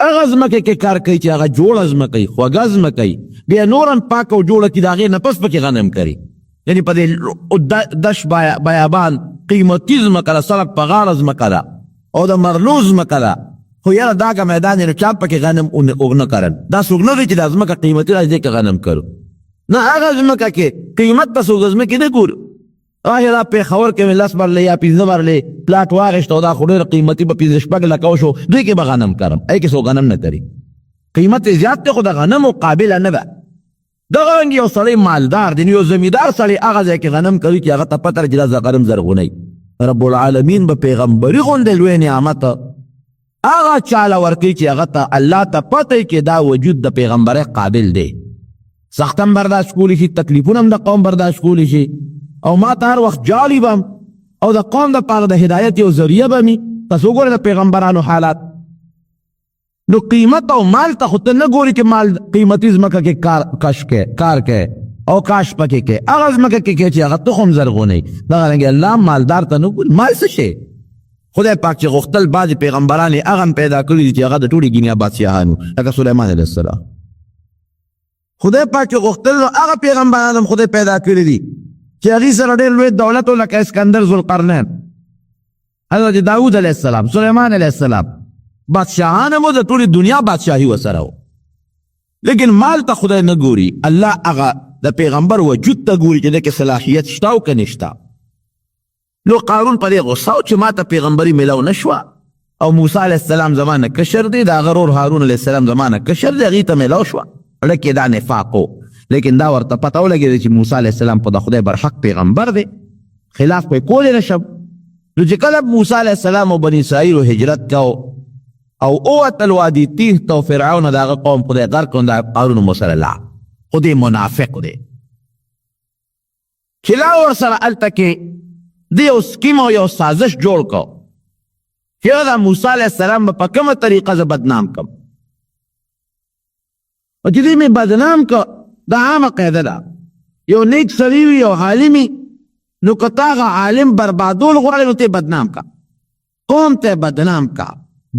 هغه ځمکه کې کار کوي چې هغه جوړه ځمکه وي خوږه ځمکه وي بیا نور هم پاکه او جوړه کړي د هغې نه پس پکې غنم کوي یعنې په دې دش بیابان قیمتي ځمکه ده سړک په غاړه ځمکه ده او د مرلو ځمکه ده خو یاره دا که میدان یې نو چا پکې غنم ونه کرل دا څوک نه دی چې دا ځمکه قیمتي ده دې کې غنم کرو نه هغه ځمکه کې قیمت ته څوک ځمکې نه ګورو دا پېښور کې مې 10 برلې یا 15 برلې پلاټ واخېست او دا خو ډېر قیمتي به 15 شپږ لکه وشو دوی کې به غنم کرم ای کې څوک غنم نه کري قیمت یې زیات دی خو د غنمو قابله نه ده دغه رنګ یو سړی مالدار دی یو زمیندار سړی هغه ځای کې غنم کوي چې هغه ته پته ده چې دا غنم زرغونی رب العالمین به پیغمبري غوندې لوی نعمت هغه چاله ورکوي چې هغه ته الله ته پته کې دا وجود د پیغمبرۍ قابل دی سخت هم برداشت کولی شي تکلیفونه هم د قوم برداشت کولی شي او ما ته هر وخت جالب هم او د قوم دپاره د هدایت یو ذریعه به مي تاسو وګورئ د پیغمبرانو حالات نو قیمت او مال ته خو ته نه ګوري چې مال قیمتي ځمکه کې کار کوي او کاش پکې کې هغه ځمکه کې چې هغه تخم زرغونی دغه رنګې الله مالدار ته نه ګوري مال څه شی خدای پاک چې غوښتل بعضې پیغمبران یې هغه هم پیدا کړي دي چې هغه د ټولې دنیا بادشاهانو لکه سلیمان علیه السلام خدای پاک چې غوښتل نو هغه پیغمبران هم خدای پیدا کړي دي چې هغې سره ډېر لوی دولت و لکه اسکندر ذوالقرنین حضرت داود علیه السلام سلیمان علیه السلام بادشاهان هم د ټولې دنیا بادشاهي ورسره و لیکن مال ته خدای نه ګوري الله هغه د پیغمبر وجود ته ګوري چې دې کې صلاحیت شته او که نشته نو قارون په دې غصه و چې ما ته پیغمبري میلاو نه شوه او موسی علیه السلام زما نه کشر دی د هغه ورور هارون علیه السلام زما نه کشر دی هغې ته میلاو شوه اړه کې دا نفاق و لیکن دا ورته پته ولګېده چې موسی علیه السلام په د خدای برحق پیغمبر دی خلاف پې کولی نه شم نو چې کله موسی علیه السلام او بني اسرائیلو هجرت کو او اوتل وادي تیه ته فرعون د هغه قوم خدای غرق کړ د قارون مو سره لا خو دې منافق دی چې لا ورسره هلته کې د یو سکیم او یو سازش جوړ کو چې دا موسی علیه السلام به په کومه طریقه زه بدنام کم او چې دې مې بدنام کو دا عامه قاعده ده یو نیک سړی وي یو عالم نو که تا هغه عالم بربادول غواړې نو ته بدنام کا قوم ته بدنام کا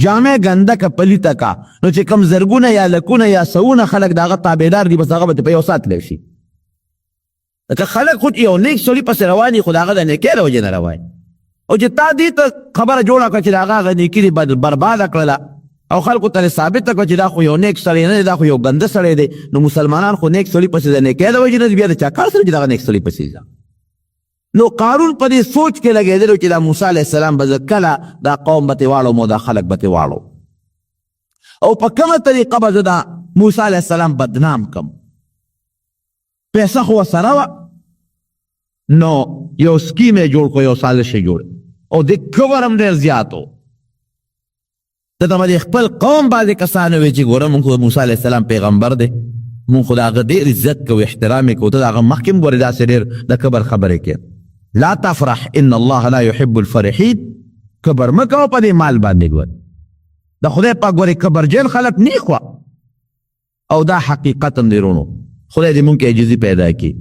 جامع ګنده که پلیته کا نو چې کم زرګونه یا لکونه یا سوونه خلک د هغه تابعدار دي بس هغه به په یو ساتلی شي لکه خلک خو یو نیک سړي پسې روان دي خو د هغه د نیکۍ د وجې نه روان او چې تا دې ته خبره جوړه کړه چې د هغه نیکي دې برباده کړله او خلکو ته ثابته کړه چې دا خو یو نیک سړی نه دی دا خو یو ګنده سړی دی نو مسلمانان خو نیک سړي پسې د نیکۍ د وجې نه بیا د چا کار سره چې دغه نیک سړي پسې ځه نو قارون په دې سوچ کې لګېدلو چې دا موسی علیه السلام به زه کله دا قوم به ترې واړوم او دا خلک به ترې واړو او په کومه طریقه به زه دا موسی علیه السلام بدنام کم پیسه خو ورسره وه نو یو سکیم یې جوړ کړو یو سازش یې جوړ او د کبر هم ډېر زیات و دته به د خپل قوم بعضې کسان وویل چې ګوره مونږ خو موسی علیه السلام پیغمبر دی مونږ خو د هغه ډېر عزت کوو احترام یې کوو ته د هغه مخکې هم ګورې داسې ډېر د کبر خبرې کوې لا تفرح ان الله لا يحب الفرحين کبر مه کوه په دې مال باندې ګور د خدای پاک ګورې کبرجن خلک نه خوا او دا حقیقت هم دی رونو خدای دې مونږ کې عجزي پیدا کړي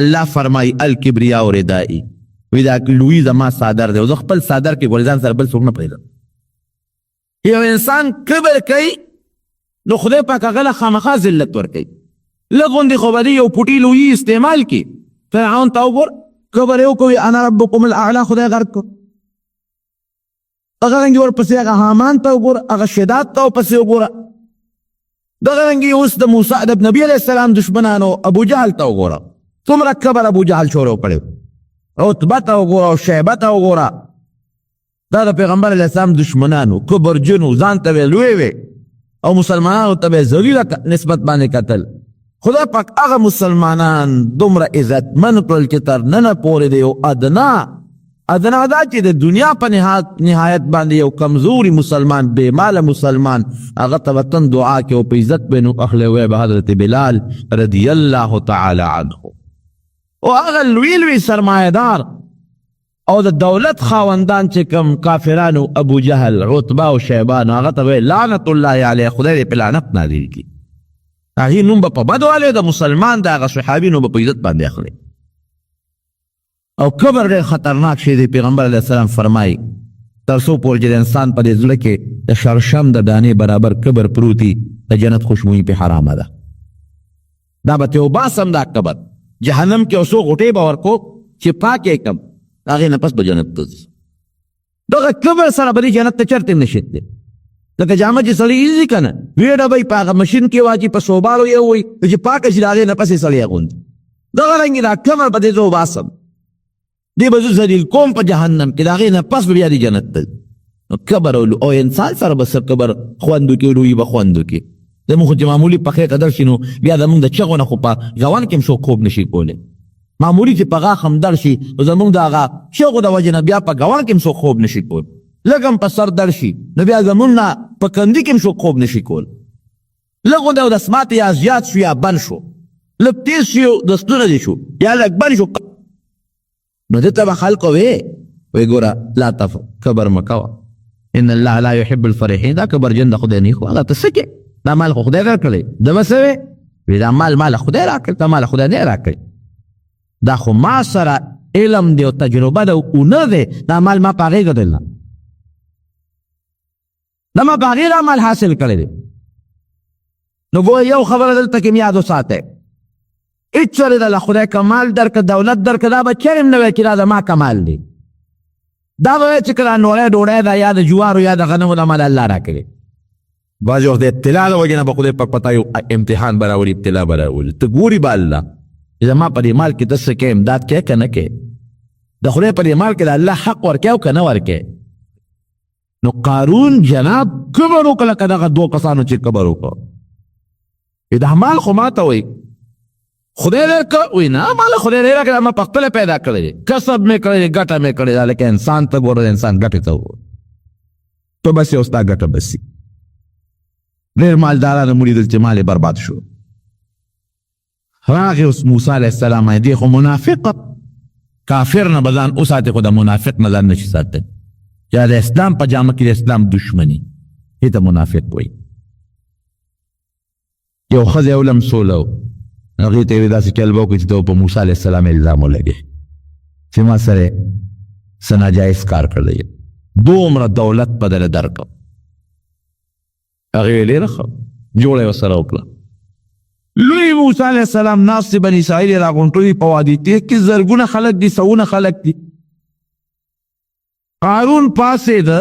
الله فرمایي الکبریا ردائي وی دا لوی زما صادر دی او زه خپل صادر کې ګورې ځان سره بل څوک نه پرېږدم یو انسان کبر کوي نو خدای پاک هغه له خامخا ذلت ورکوي لږ غوندې خو به یو پوټي لوی استعمال کړي فرعون ته وګور کبر یو کوي انا ربکم الاعلی خدای غرق کو هغه رنګ ورپسې هغه حامان ته وګوره، هغه شداد ته ورپسې وګوره. دغه رنګ اوس د موسی د نبي علیه السلام دشمنانو ابو جهل ته وګوره، څومره کبر ابو جهل شروع کړی. عتبه ته وګوره او شیبه ته وګوره، دا د پیغمبر علیه السلام دشمنانو، کبرجنو، ځان ته یې لوی وی او مسلمانانو ته یې ذلیله نسبت باندې کتل. خدای پاک هغه مسلمانان دومره عزتمن کړل چې تر ننه پورې د یو ادنا دا چې د دنیا په نهایت باندې یو کمزوري مسلمان، بے مال مسلمان، هغه ته وطن دعا کې او په عزت به نو اخلی وی به حضرت بلال رضی الله تعالی عنه. او هغه لوی سرمایهدار او د دولت خاوندان چې کم کافرانو ابو جهل، عتبه او شیبان، هغه ته وی لعنت الله علیه، خدای دې په لعنت نازل کړي. هغې نوم به په بدو والی، د مسلمان د هغه صحابي نوم به په عزت باندې اخلي. او کبر ډېر خطرناک شی دی. پیغمبر علیه السلام فرمایي تر څو پورې چې د انسان په دې زړه کې د شړشم د دانې برابر کبر پروت وي، د جنت خوشبویي پې حرامه ده. دا به ترې وباسم دا کبر، جهنم کې یو څو غوټې به ورکو چې پاک یې کړم، هغې نه پس به جنت ته ځي. دغه کبر سره به دې جنت ته چرته نشي تللی. لکه جامه چې سړی ایزي که نه، ویډه به یې په هغه مشین کې واچي، په صوبالو یې ووایي چې پاکه شي، د هغې نه پس یې سړی اغوندي. دغه رنګې دا کبر به دې زه وباسم، دې به زه ذلیل کوم په جهنم کې، د هغې نه پس به بیا دې جنت ته. نو کبر او انسان سره به څه کبر خوند وکړي، لویي به خوند وکړي. زموږ خو چې معمولي پخې ته درشي نو بیا زموږ د چغو نه خو په ګاون کې هم څوک خوب نشي کولی. معمولي چې په غاښ هم درشي نو زموږ د هغه چغو د وجې نه بیا په ګاون کې هم څوک خوب نشي کولی. لږ هم په سر درشي نو بیا زموږ نه په کندي کې هم څوک خوب نشي کولی. لږ غوندې اودسمات یا زیات شو یا بند شو، لږ تیز شو دستونه دې شو یا لږ بند شو، نو دې ته به خلکو وی ګوره لا تفرح، کبر مه کوه، ان الله لا يحب الفرحین. دا کبرجن د خدای نه خو هغه ته څه کې، دا مال خو خدای درکړی، ده به څه وی دا مال خدای راکړی، دا مال خدای نه راکړی، دا خو ما سره علم دی او تجربه ده او نه دی، دا مال ما په هغې ګټلی نه، دا ما په هغې دا مال حاصل کړی دی. نو ګوره یو خبره دلته کې یاد وساتئ، هېڅ چېرې دله خدای کمال درکړه، دولت درکړه، دا به چېرې هم نه وایي چې دا زما کمال دی. دا به وایي چې که دا نوری ډوډۍ ده یا د جوارو یا د غنمو دا مال الله راکړي. بعضې وخت د ابتلا د وجې نه به خدای پاک پتا یو امتحان به راولي، ابتلا به راولي، ته ګوري به الله چې زما په دې مال کې ته څه کوې، امداد کوې که نه کوې، د خدای په دې مال کې د الله حق ورکوې او که نه ورکوې. نو قارون جناب کبر وکړه، لکه دغه دوه کسانو چې کبر وکړه، دا مال خو ما ته وایي خدای درکړه، وایي نه مال خدای نه راکړه، ما په خپله پیدا کړی دی، کسب مې کړی دی، ګټه مې کړې ده. لکه انسان ته ګوره، د انسان ګټې ته وګوره، ته بس یې او ستا ګټه بس وي. ډېر مالدارانو ولیدل چې مال یې برباد شو. راغی اوس موسی علیه السلام دی خو منافقه، کافر نه به ځان وساتې، خو د منافق نه ځان نشي ساتلی. یا د اسلام په جامه کې د اسلام دشمني، دې ته منافق وایي. یو ښځه یو لمسوله و، هغې ته یې داسې چل به وکړي چې ته په موسی علیه السلام الزام ولګې چې ما سره څه ناجایز کار کړی، دومره دولت به دله درکړم. هغې ډېره ښه جوړه یې ورسره وکړه. لوی موسی علیه السلام ناست بني اسرائیل یې راغونډوي په وادي تیغ کې، زرګونه خلک دي، سوونه خلک دي. قارون پاڅېده،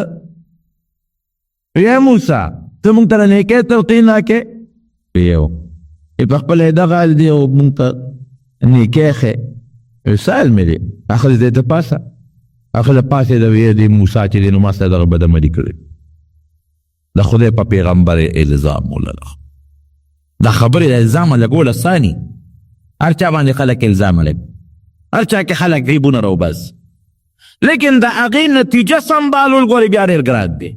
یا موسی ته موږ ته د نیکۍ تلقین راکړې، یو په خپله یې دغه حال دی او موږ ته نیکۍ ښیې، سهل مې دی. هغه دی ته پاسه، هغه پاسېده، ویې دی موسی چې دی نو ما سره دغه بدعملي کړې، د خدای په پیغمبر یې الزام ولله. دا خبرې د الزام لګول اساني، هر چا باندې خلک الزام لګ، هر چا کې خلک غیبونه راوباس، لیکن د هغې نتیجه سنبالول ګورې بیا ډېر ګران دی.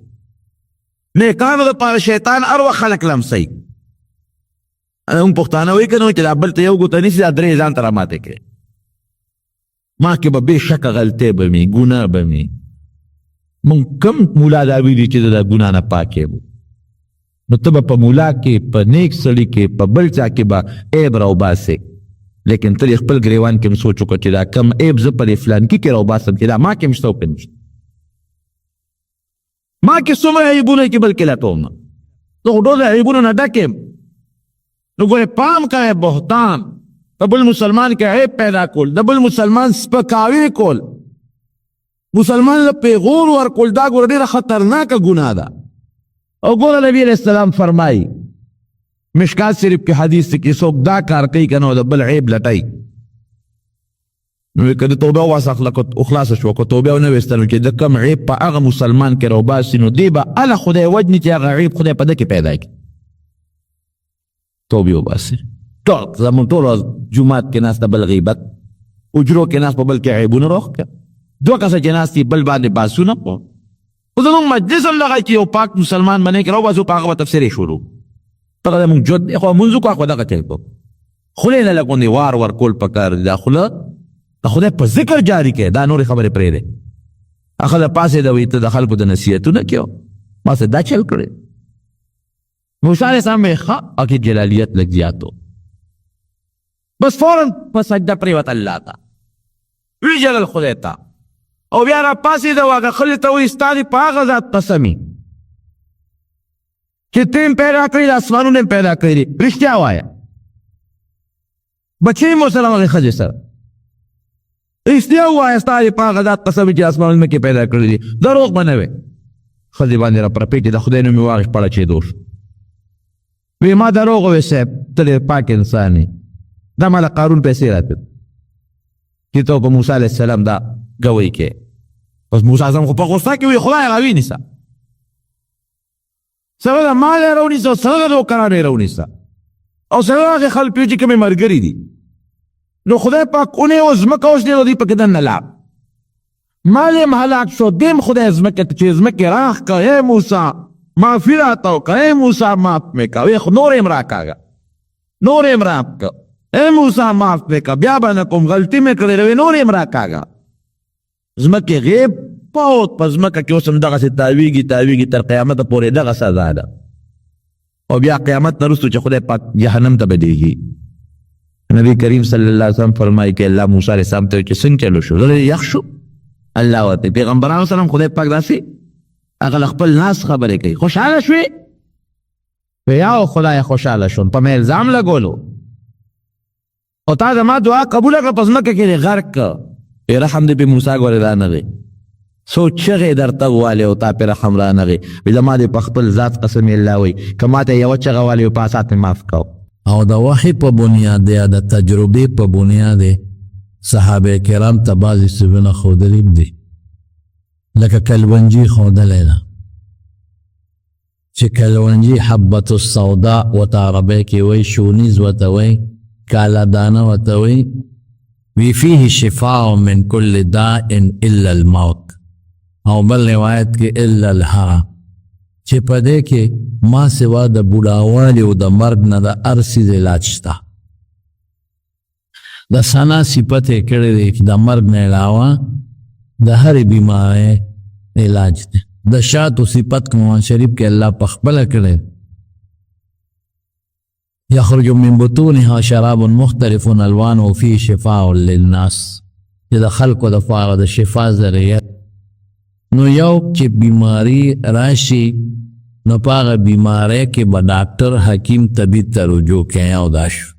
نیکانو دپاره شیطان هر وخت خلک لمسوي. موږ پښتانه وایي که نه چې دا بل ته یو ګوته نیسي، دا درې ځان ته راماتې کړې. ما کې به بې شکه غلطۍ به مې، ګناه به مې. موږ کم مولا دا ویلي چې د ګناه نه پاک یم، نو ته به په مولا کې، په نیک سړي کې، په بل چا کې به عیب راوباسې، لیکن ته د خپل ګریوان کې هم سوچ وکړه چې دا کم عیب زه په دې فلانکي کې راوباسم چې دا ما کې هم شته او که نشته، ما کې څومره عیبونه چې بلکې لټوم، زه خو ډېر د عیبونو نه ډک یم. نو ګورې پام کوئ، بهتان د بل مسلمان کې عیب پیدا کول، د بل مسلمان سپکاوی کول، مسلمان له پیغور ورکول دا ګوره ډېره خطرناکه ګناه ده. او ګوره نبی علیہ السلام فرمایي مشکات شریف کې حدیث کې څوک دا کار کوي که نو د بل عیب لټوي نو که د توبه واسه خلاصه شوه که توبه ونه ویستل چې د کم عیب په هغه مسلمان کې راوباسي نو دی به هله خدای وجني چې هغه عیب خدای په ده کې پیدا کړي توبې وباسي. زمونږ ټول جومات کې ناست بل غیبت اجرو کې ناست په بل کې عیبونه روغ کړه دوه کسه چې ناست بل باندې باسونه خو زمونږ مجلس هم دغه چې یو پاک مسلمان باندې کې راوباسو په هغه به تفسیر یې شروع دغه زمونږ جود دی خو مونځ وکړو خو دغه چل کوو خولې نه لګوندې وار ورکول پکار دي دا خوله د خدای په ذکر جاری کې دا نورې خبرې پرېږدې هغه د پاسې د وي ته د خلکو د نصیحتونه کېو ما څه دا چل کړی موسی علیه السلام یې ښه هغې جلالیت لږ زیات و بس فوراً په سجده پرېوت الله ته ویجلل خدای ته او بیا را پاسېده و هغه ښځې ته وایي ستا دې په هغه ذات قسمي چې ته یې پیدا کړي د اسمانونه یې پیدا کړي دي رښتیا وایه بچې مو سره هغې ښځې سره رښتیا ووایه ستا دې په هغه ذات قسم چې اسمانونه کې پیدا کړي دي دروغ به نه وې ښځې باندې را پرپېټې د خدای نوم یې واغېست پړچېدو شو وی ما دروغ ووې صاحب ته ډېر پاک انسان یې دا ما له قارون پیسې راکړې چې ته په موسی علیه السلام دا ګوی کې بس موسی اعظم خو په غوسه کې وي خدای راوینیسه سره د مال یې راونیسه او سره د نوکرانو یې راونیسه او سره هغې خلک چې کومې ملګري دي نو خدای پاک اونې او ځمکه اوس دی نو دوی پکې دننه لاړ مال یې هلاک شو دیم خدای ځمکې ته چې ځمکې راښ کړه ای موسی معافي راته وکړه ای موسی معاف مې کړه وی خو نور یې م راکاږه نور یې م راکړه ای موسی معاف مې کړه بیا به نه کوم غلطي مې کړې وی نور یې م راکاږه ځمکې غیب پوت په ځمکه کې اوس هم دغسې تاویږي تر قیامته پورې دغه سزا ده او بیا قیامت نه وروسته چې خدای پاک جهنم ته بدېږي نبی کریم صلی الله علیه وسلم فرمایي که الله موسی علیه السلام ته چې څنګه چلو شو زړه یخ شو الله ورته پیغمبرانو سلام خدای پاک داسې هغه له خپل ناس خبرې کوي خوشحاله شوې یا خدای خوشحاله شوم په مې الزام لګولو او تا زما دعا قبوله کړه په ځمکه کې دې غرق کړه رحم دې په موسی ګورې رانغی څو چغې درته ووالې او تا پې رحم رانغی وي زما دې په خپل ذات قسم الله وایي که ما ته یوه چغه والې او په اسات مې معاف کوو او د وحی په بنیاد دی د تجربې په بنیاد دی صحابه کرام ته بعضې څیزونه ښودلي دي لکه کلونجي ښودلی ده چې کلونجي حبة السوداء ورته عربۍ کې وایي شونیز ورته وایي کاله دانه ورته وایي وی فيه شفاء من كل داء الا الموت او بل روایت کې الا الهرم چې په دې کې ما سوا د بوډاوالي او د مرګ نه د هر څیز علاج شته د ثنا صفت یې کړی دی چې د مرګ نه علاوه د هرې بیمارۍ علاج دی د شاتو صفت قرآن شریف کې الله په خپله کړی یخرج من بطونها شراب مختلف الوانه فيه شفاء للناس چې د خلکو دپاره د شفا ذریعه نو یو چې بیماری راشي نو په هغه بیماری کې به ډاکټر حکیم طبیب ته رجوع کوي او دا شو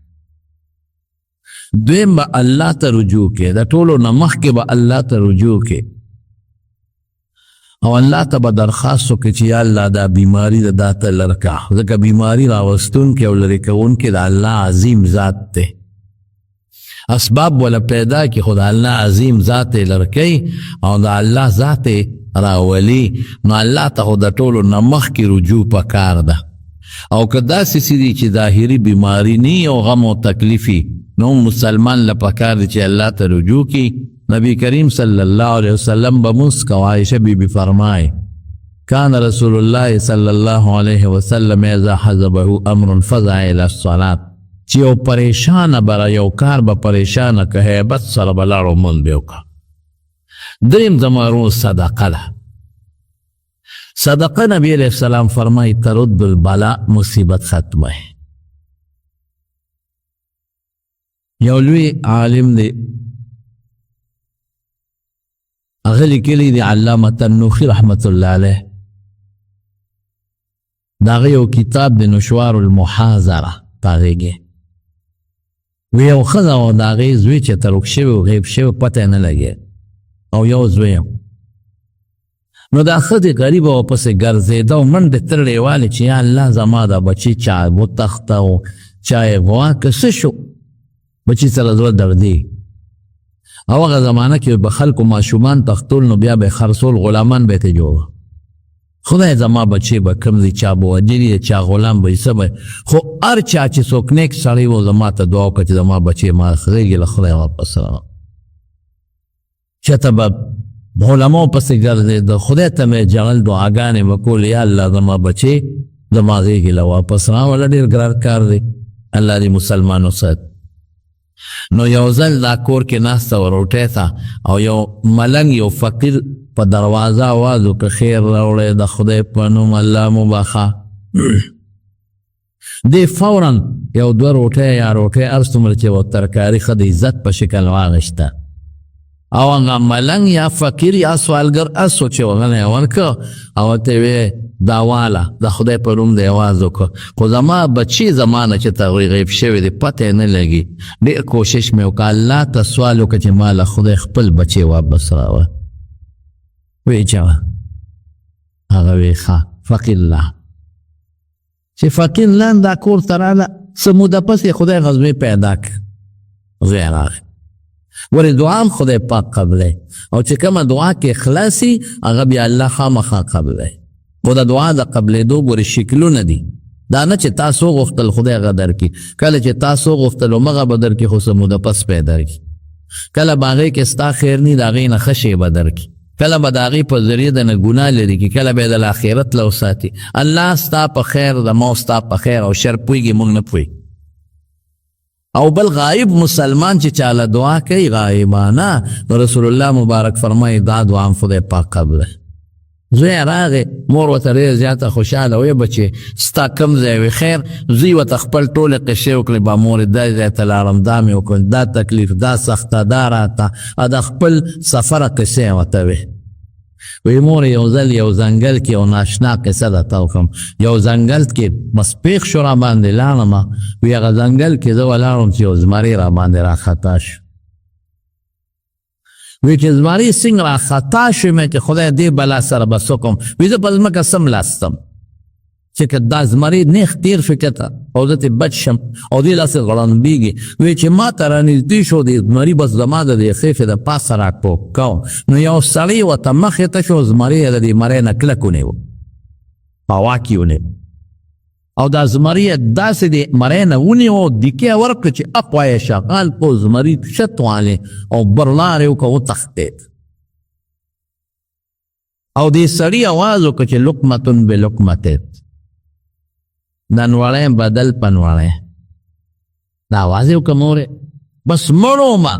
دویم به الله ته رجوع کوي د ټولو نه مخکې به الله ته رجوع کوي او الله ته به درخواست وکړي چې یا الله دا بیماری د دا ته لرې کړه ځکه بیماری راوستونکی او لرې کوونکی د الله عظیم ذات دی اسباب ولا پیدا کړي خو د الله عظیم ذات یې لرې کوي او د الله ذات یې راولي نو الله ته خو د ټولو نه مخکې رجوع پکار ده او که داسې څه دي چې ظاهري بیماری نی او غم او تکلیفي نو مسلمان له پکار دی چې الله ته رجوع کړي نبی کریم صلی الله علیه وسلم به مسک او عائشه بیبي فرمای کان رسول الله صلی الله علیه وسلم اذا حزبه امر فزع الى الصلاه چې یو پریشانه بره یو کار به پریشانه که هیبت سره به لاړو مونځ به وکړه دریم زمارو صدقه ده صدقه نبی علیہ السلام فرمای ترد البلاء مصیبت ختمه یو لوی عالم دی هغه لیکلی دی علامه تنوخی رحمت الله علیه د هغه یو کتاب د نشوار المحاضره په هغې کې وی یو ښځه او د هغې زوی چې ترک شوی او غیب شوی پته یې نه لګېد او یو زوی نو دا ښځې غریبه ورپسې ګرځېده او منډې ترړې والې چې یا الله زما دا بچي چا وتښته او چا یې غوا که څه شو بچي سره زړه دردېږي او هغه زمانه کې به خلکو ماشومان تښتول نو بیا به یې خرڅول غلامان به یې ترې جوړ خدای زما بچی به کوم دی چا به وجلي چا غلام به یې څه به خو هر چا چې څوک نیک سړی و زما ته دعا وکړه چې زما بچی ما خرېږي له خدای واپس راغله چېرته به علماو پسې ګرځېده خدای ته مې جړل دعاګانې به کولې یا الله زما بچی زما غېږې له واپس راوله ډېر ګران کار دی الله دې مسلمانو سات نو یو ځل دا کور کې ناسته و روټۍ ته او یو ملنګ یو فقیر په دروازه آواز وکړه خیر راوړی د خدای په نوم الله مو بخښه دې فورا یو دوه روټۍ یا روټۍ هر څومره چې و ترکاري ښه د عزت په شکل واغېسته او هغه ملنګ یا فقیر یا سوالګر اسو چې وغلی یې ورکړه او ورته یې ویې دا واله د خدای په نوم دې اواز وکړه خو زما بچي زما نه چې ته غیب شوی دی پته یې نه لګي ډېر کوشش مې وکړه الله ته سوال وکړه چې ما له خدای خپل بچی واپس راوړه وی جواب هغه وی ښه فقیر الله چې فقیر الله دا کور ته راغله څه موده پس یې خدای غزوې پیدا کړ زوی یې راغی ولې دعا هم خدای پاک قبلی او چې کومه دعا کې اخلاصي هغه بیا الله خامخا قبلی خو د دعا د قبلېدو ګورې شکلونه دي دا نه چې تاسو غوښتل خدای هغه درکړي کله چې تاسو غوښتل همغه به درکړي خو څه موده پس پیدا کړي کله به هغې کې ستا خیر نه د هغې نه ښه شی به درکړي کله به د هغې په ذریعه د نه ګناه لرې کړي کله به یې د آخرت له وساتي الله ستا په خیر د ما ستا په خیر او شر پوهېږي موږ نه پوهېږي او بل غایب مسلمان چې چاله دعا کوي غایبانه نو رسول الله مبارک فرمایي دا دعا هم خدای پاک قبله زوی یې راغی مور ورته ډېره زیاته خوشحاله ویې بچې ستا کوم ځای وي خیر زوی ورته خپل ټولې قصې وکړې با مورې دا ځای ته لاړم دا مې وکړل دا تکلیف دا سخته دا راته د خپل سفره قصې یې ورته وې وی مور یو ځل یو ځنګل کې یو ناشنا قصه درته وکړم یو ځنګل کې بس پېښ شو را باندې لاړمه وی هغه ځنګل کې زه ولاړم چې یو زمری را باندې راخطا شو وی چې زمری څنګه راخطا شو مې چې خدای دې بلا سره بس وکړم وی زه په ځمکه سملاستم چې که دا زمری نیغ تېر شو کته او زه ترې بچ شم او دې داسې غړندېږي وی چې ما ته رانږدې شو د زمري بس زما د دې خېفې د پاسه راټوپ کوم نو یو سړی ورته مخې ته شو زمري یې د دې مرۍ نه کلک ونیو په هوا کې ونیو او دا زمري یې داسې د مرۍ نه ونیو دیکې یې ورکړه چې اخوا یې شغال کو زمري شت والې او برلار یې وکړه وتښتېد او دې سړي اواز وکړه چې لقمتن بلقمتن ننوړی بدل پنوړی دا آواز یې وکړه مورې بس مړو ما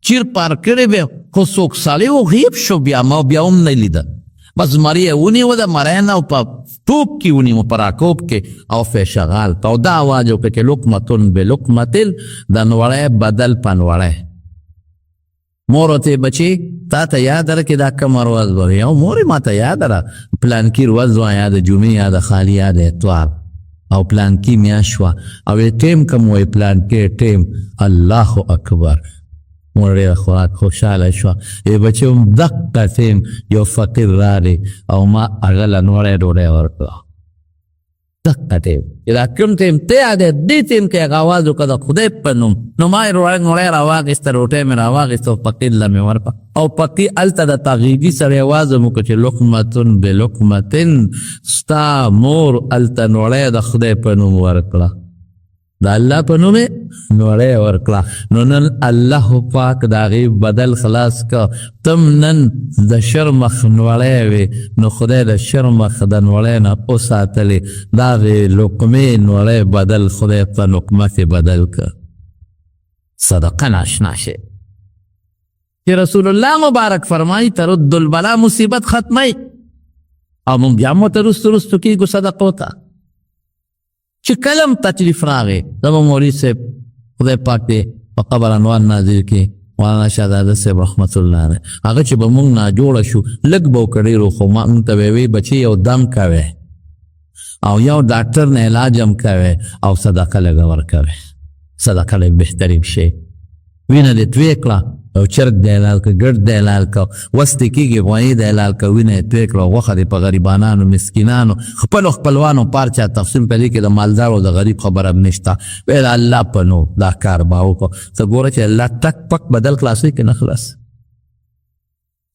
چیر پار کړی وی خو څوک سړی و غیب شو بیا ما بیا هم نه لیده بس زمري یې ونیوه د مرۍ نه او په ټوپ کې ونیوه په راکوب کې او فی شغال او دا آواز یې وکړه چې لقمتن بلقمتن د نوړی بدل پنوړی مور ورته بچې تا ته یاد ده چې دا کومه ورځ به وي او مورې ما ته یاد ده پلانکي ورځ وه یا د جمعې یا د خالي یا د اتوار او پلانکی میاشت شوه او ټیم کوم وایي پلانکی ټیم الله اکبر مور ډېره خوراک خوشحاله شوه ای بچې هم دقه ټیم یو فقیر راغی او ما هغه له نوړی ډوډۍ ورکړه دقه ټیم دا کوم ټیم ته یاد دی دې ټیم کې هغه آواز وکړه د خدای په نوم نو ما یې نوړی راواخېسته روټۍ مې راواخېسته او فقیر له مې ورکړه او فقیر هلته د تغیږي سره یې آواز هم وکړه چې لقمتن بلقمتن ستا مور هلته نوړی د خدای په نوم ورکړه د الله په نوم یې نوړی ورکړه نو نن الله پاک د هغې بدل خلاص که تم نن د شر مخ نوړی وې نو خدای د شر مخ د نوړی نه وساتلې د هغې لقمې نوړی بدل خدای په لقمه کې بدل که صدقه ناشنا شی چې رسول الله مبارک فرمایي ترد البلا مصیبت ختمی او مونږ بیا هم ورته رستو رستو کېږو صدقو ته چې کلم تکلیف راغی زما مولوي صاحب خدای پاک دې په قبر انوار نازل کړي مولانا شهزاده صاحب رحمت الله علیه هغه چې به مونږ ناجوړه شو لږ به وکړی خو مونږ ته به وی بچي یو دم کوی او یو ډاکټر نه علاج هم کوی او صدقه لږه ورکوی صدقه لږ بهترین شی وینه دې توی کړه او چرګ دی حلال که ګډ دی حلال که وستې کېږي غوایي دی حلال که وینه یې توی کړه غوښه دې په غریبانانو مسکینانو خپلو خپلوانو پار چا تقسیم په دې کې د مالدار او د غریب خبره هم نشته ویل الله په نو دا کار به وکړو ته ګوره چې الله ټک پک بدل خلاصوي که نه خلاص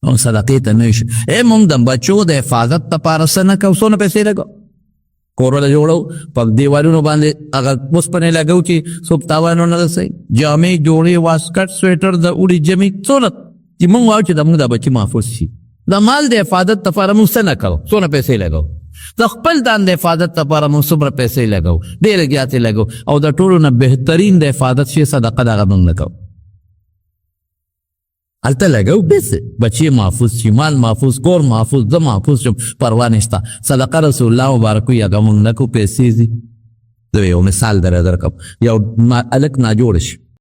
او صدقې ته نه شي مونږ د بچو د حفاظت دپاره څه نه کوو څونه پیسې لګو کورونه جوړو په دیوالونو باندې هغه اوسپنې لګو چې څوک تاوان ونه رسوي جامې جوړې واسکټ سویټر د اوړي جمې څونه چې مونږ وایو چې زموږ دا بچي محفوظ شي د مال د حفاظت دپاره مونږ څه نه کوو څونه پیسې لګو د خپل ځان د حفاظت دپاره مونږ څومره پیسې لګو ډېرې زیاتې لګو او د ټولو نه بهترین د حفاظت شي صدقه دغه مونږ نه کوو هلته لګو پیسې بچی محفوظ شي مال محفوظ کور محفوظ زه محفوظ شم پروا نشته صدقه رسول الله مبارک وي هغه مونږ نه کوو پیسې ځي زه یو مثال در درکړم یو هلک ناجوړه شي